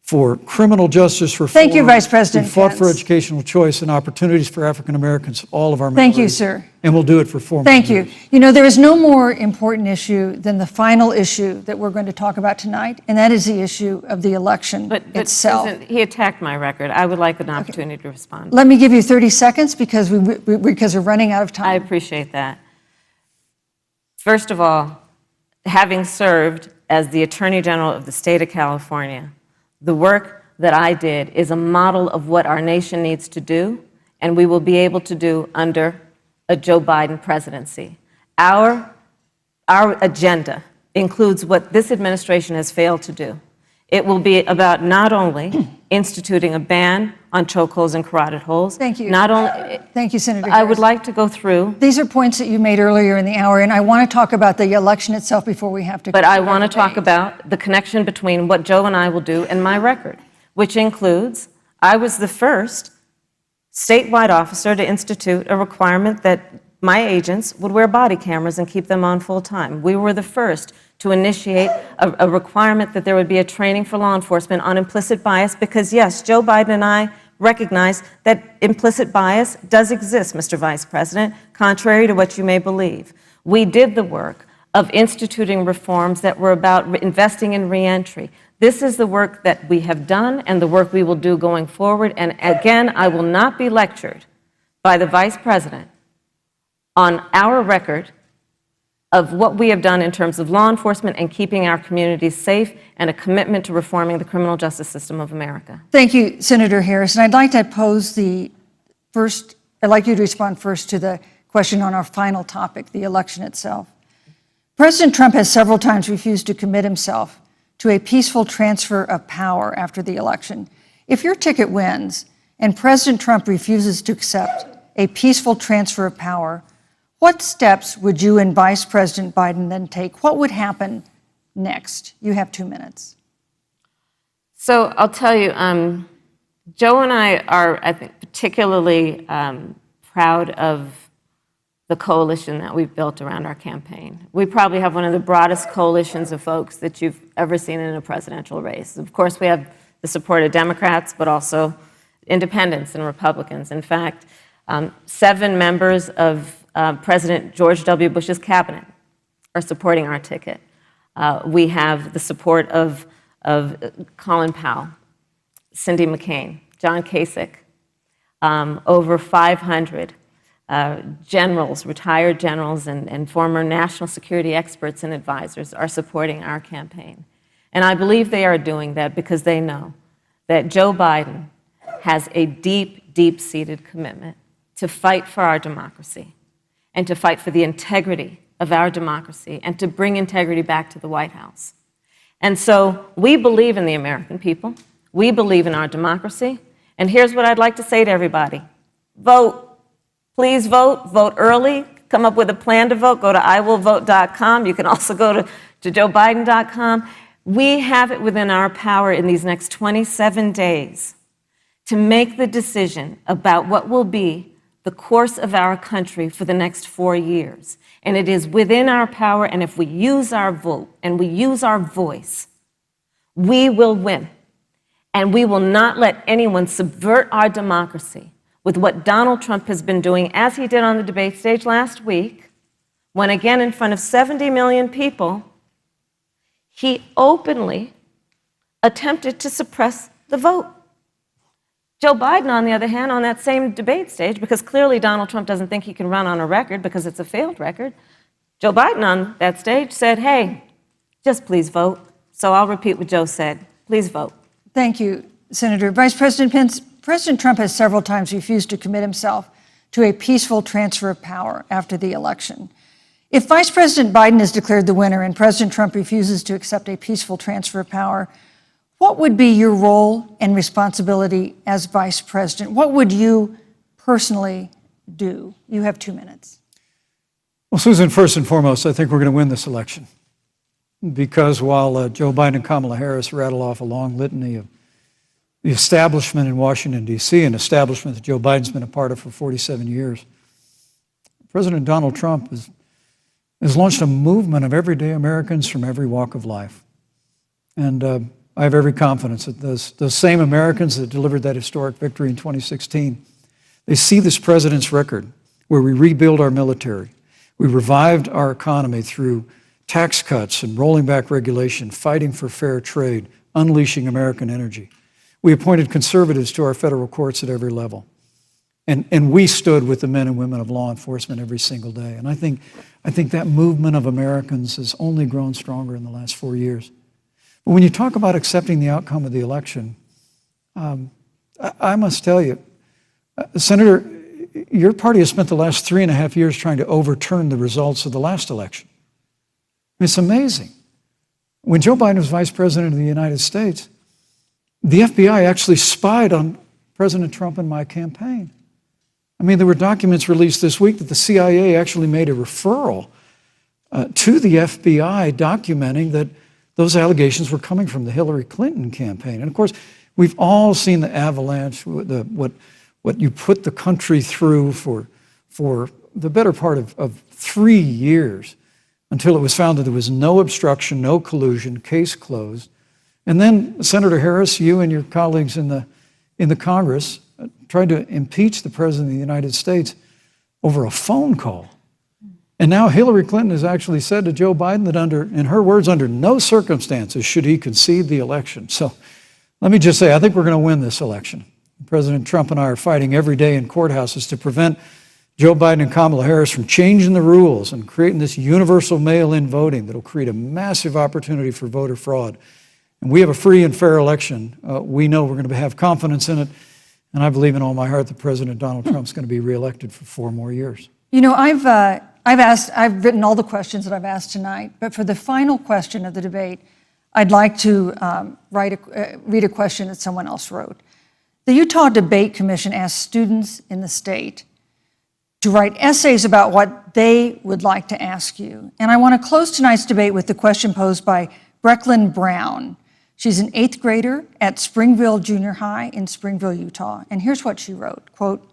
for criminal justice reform. Thank you, Vice President We've fought for Pence. educational choice and opportunities for African Americans, all of our Thank you, minorities. sir. And we'll do it for 4 more Thank years. you. You know, there is no more important issue than the final issue that we're going to talk about tonight, and that is the issue of the election itself. Susan, he attacked my record. I would like an opportunity to respond. Let me give you 30 seconds because we're running out of time. I appreciate that. First of all, having served as the Attorney General of the state of California, the work that I did is a model of what our nation needs to do, and we will be able to do under a Joe Biden presidency. Our agenda includes what this administration has failed to do. It will be about not only instituting a ban on chokeholds and carotid holes. Thank you. Not only. Thank you, Senator I would Harris. like to go through. These are points that you made earlier in the hour, and I want to talk about the election itself before we have to. But I want to talk about the connection between what Joe and I will do and my record, which includes I was the first statewide officer to institute a requirement that my agents would wear body cameras and keep them on full time. We were the first to initiate a requirement that there would be a training for law enforcement on implicit bias because, yes, Joe Biden and I recognize that implicit bias does exist, Mr. Vice President, contrary to what you may believe. We did the work of instituting reforms that were about investing in reentry. This is the work that we have done and the work we will do going forward. And again, I will not be lectured by the Vice President on our record of what we have done in terms of law enforcement and keeping our communities safe and a commitment to reforming the criminal justice system of America. Thank you, Senator Harris. And I'd like to pose I'd like you to respond first to the question on our final topic, the election itself. President Trump has several times refused to commit himself to a peaceful transfer of power after the election. If your ticket wins and President Trump refuses to accept a peaceful transfer of power, what steps would you and Vice President Biden then take? What would happen next? You have 2 minutes. So I'll tell you, Joe and I are, I think, particularly proud of the coalition that we've built around our campaign. We probably have one of the broadest coalitions of folks that you've ever seen in a presidential race. Of course, we have the support of Democrats, but also independents and Republicans. In fact, 7 members of President George W. Bush's cabinet are supporting our ticket. We have the support of Colin Powell, Cindy McCain, John Kasich, over 500 generals, retired generals, and former national security experts and advisors are supporting our campaign. And I believe they are doing that because they know that Joe Biden has a deep, deep-seated commitment to fight for our democracy and to fight for the integrity of our democracy and to bring integrity back to the White House. And so we believe in the American people. We believe in our democracy. And here's what I'd like to say to everybody. Vote. Please vote. Vote early. Come up with a plan to vote. Go to iwillvote.com. You can also go to joebiden.com. We have it within our power in these next 27 days to make the decision about what will be the course of our country for the next 4 years. And it is within our power, and if we use our vote and we use our voice, we will win. And we will not let anyone subvert our democracy with what Donald Trump has been doing, as he did on the debate stage last week, when again in front of 70 million people, he openly attempted to suppress the vote. Joe Biden, on the other hand, on that same debate stage, because clearly Donald Trump doesn't think he can run on a record because it's a failed record, Joe Biden on that stage said, hey, just please vote. So I'll repeat what Joe said. Please vote. Thank you, Senator. Vice President Pence, President Trump has several times refused to commit himself to a peaceful transfer of power after the election. If Vice President Biden is declared the winner and President Trump refuses to accept a peaceful transfer of power, what would be your role and responsibility as Vice President? What would you personally do? You have 2 minutes. Well, Susan, first and foremost, I think we're going to win this election. Because while Joe Biden and Kamala Harris rattle off a long litany of the establishment in Washington, D.C., an establishment that Joe Biden's been a part of for 47 years, President Donald Trump has launched a movement of everyday Americans from every walk of life. And I have every confidence that those same Americans that delivered that historic victory in 2016, they see this president's record where we rebuild our military, we revived our economy through tax cuts and rolling back regulation, fighting for fair trade, unleashing American energy. We appointed conservatives to our federal courts at every level. And we stood with the men and women of law enforcement every single day. And I think that movement of Americans has only grown stronger in the last 4 years. But when you talk about accepting the outcome of the election, I must tell you, Senator, your party has spent the last 3.5 years trying to overturn the results of the last election. It's amazing. When Joe Biden was vice president of the United States, the FBI actually spied on President Trump and my campaign. I mean, there were documents released this week that the CIA actually made a referral to the FBI documenting that those allegations were coming from the Hillary Clinton campaign. And of course, we've all seen the avalanche, what you put the country through for the better part of 3 years until it was found that there was no obstruction, no collusion, case closed. And then, Senator Harris, you and your colleagues in the Congress tried to impeach the President of the United States over a phone call. And now Hillary Clinton has actually said to Joe Biden that in her words, under no circumstances should he concede the election. So let me just say, I think we're going to win this election. President Trump and I are fighting every day in courthouses to prevent Joe Biden and Kamala Harris from changing the rules and creating this universal mail-in voting that will create a massive opportunity for voter fraud. And we have a free and fair election. We know we're going to have confidence in it. And I believe in all my heart that President Donald Trump's going to be reelected for 4 more years. You know, I've written all the questions that I've asked tonight, but for the final question of the debate, I'd like to read a question that someone else wrote. The Utah Debate Commission asked students in the state to write essays about what they would like to ask you. And I want to close tonight's debate with the question posed by Brecklin Brown. She's an 8th grader at Springville Junior High in Springville, Utah. And here's what she wrote, quote,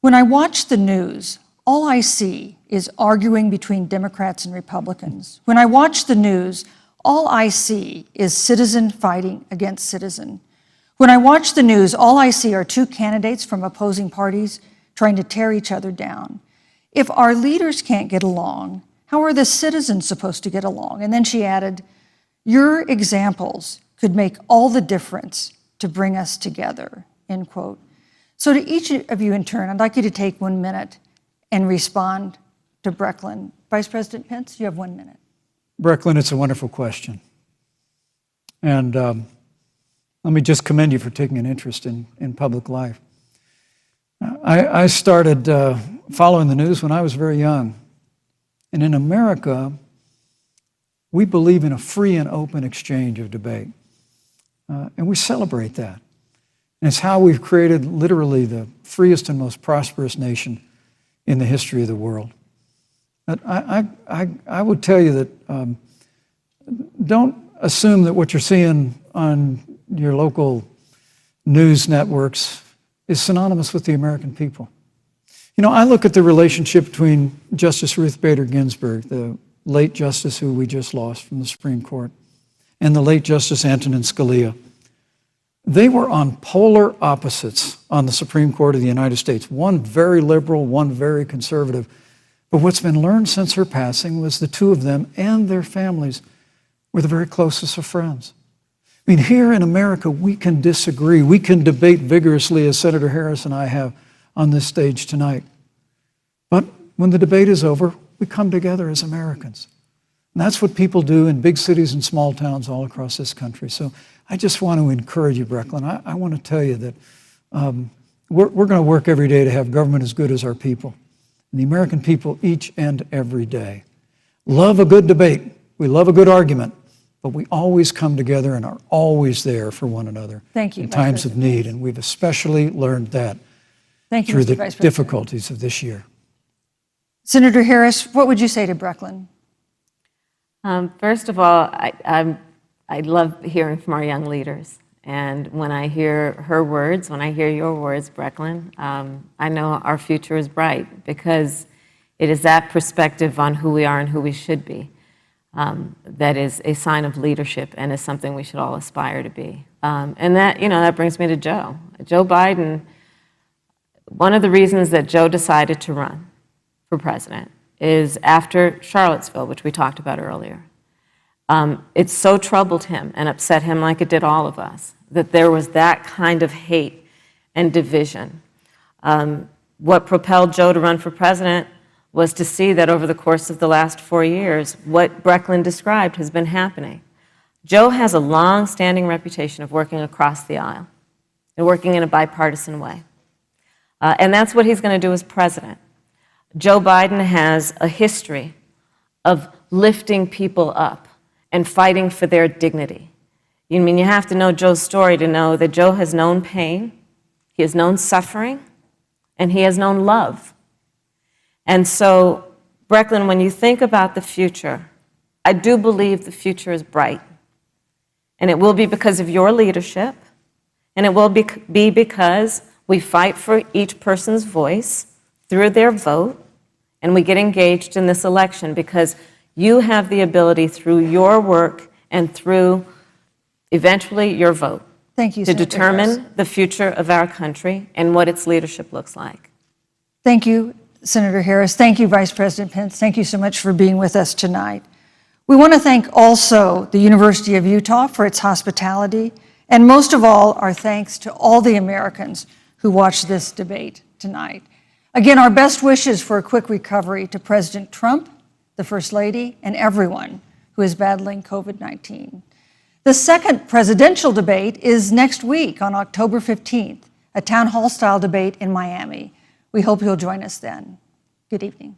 "When I watch the news, all I see is arguing between Democrats and Republicans. When I watch the news, all I see is citizen fighting against citizen. When I watch the news, all I see are 2 candidates from opposing parties trying to tear each other down. If our leaders can't get along, how are the citizens supposed to get along?" And then she added, "Your examples could make all the difference to bring us together," end quote. So to each of you in turn, I'd like you to take 1 minute and respond to Brecklin. Vice President Pence, you have 1 minute. Brecklin, it's a wonderful question. And let me just commend you for taking an interest in public life. I started following the news when I was very young. And in America, we believe in a free and open exchange of debate. And we celebrate that. And it's how we've created literally the freest and most prosperous nation in the history of the world. But I would tell you that don't assume that what you're seeing on your local news networks is synonymous with the American people. You know, I look at the relationship between Justice Ruth Bader Ginsburg, the late justice who we just lost from the Supreme Court, and the late Justice Antonin Scalia. They were on polar opposites on the Supreme Court of the United States, one very liberal, one very conservative. But what's been learned since her passing was the 2 of them and their families were the very closest of friends. I mean, here in America, we can disagree. We can debate vigorously, as Senator Harris and I have on this stage tonight. But when the debate is over, we come together as Americans. And that's what people do in big cities and small towns all across this country. So I just want to encourage you, Brecklin. I want to tell you that we're going to work every day to have government as good as our people. And the American people each and every day love a good debate. We love a good argument. But we always come together and are always there for one another in times of need. And we've especially learned that through the difficulties of this year. Senator Harris, what would you say to Brecklin? First of all, I love hearing from our young leaders. And when I hear her words, when I hear your words, Brecklin, I know our future is bright because it is that perspective on who we are and who we should be that is a sign of leadership and is something we should all aspire to be. And that, that brings me to Joe. Joe Biden, one of the reasons that Joe decided to run for president is after Charlottesville, which we talked about earlier. It so troubled him and upset him like it did all of us, that there was that kind of hate and division. What propelled Joe to run for president was to see that over the course of the last 4 years, what Brecklin described has been happening. Joe has a long-standing reputation of working across the aisle and working in a bipartisan way. And that's what he's going to do as president. Joe Biden has a history of lifting people up and fighting for their dignity. You have to know Joe's story to know that Joe has known pain, he has known suffering, and he has known love. And so, Brecklin, when you think about the future, I do believe the future is bright. And it will be because of your leadership, and it will be because we fight for each person's voice through their vote, and we get engaged in this election because you have the ability through your work and through, eventually, your vote to determine the future of our country and what its leadership looks like. Thank you, Senator Harris. Thank you, Vice President Pence. Thank you so much for being with us tonight. We want to thank also the University of Utah for its hospitality, and most of all, our thanks to all the Americans who watched this debate tonight. Again, our best wishes for a quick recovery to President Trump, the First Lady, and everyone who is battling COVID-19. The second presidential debate is next week on October 15th, a town hall style debate in Miami. We hope you'll join us then. Good evening.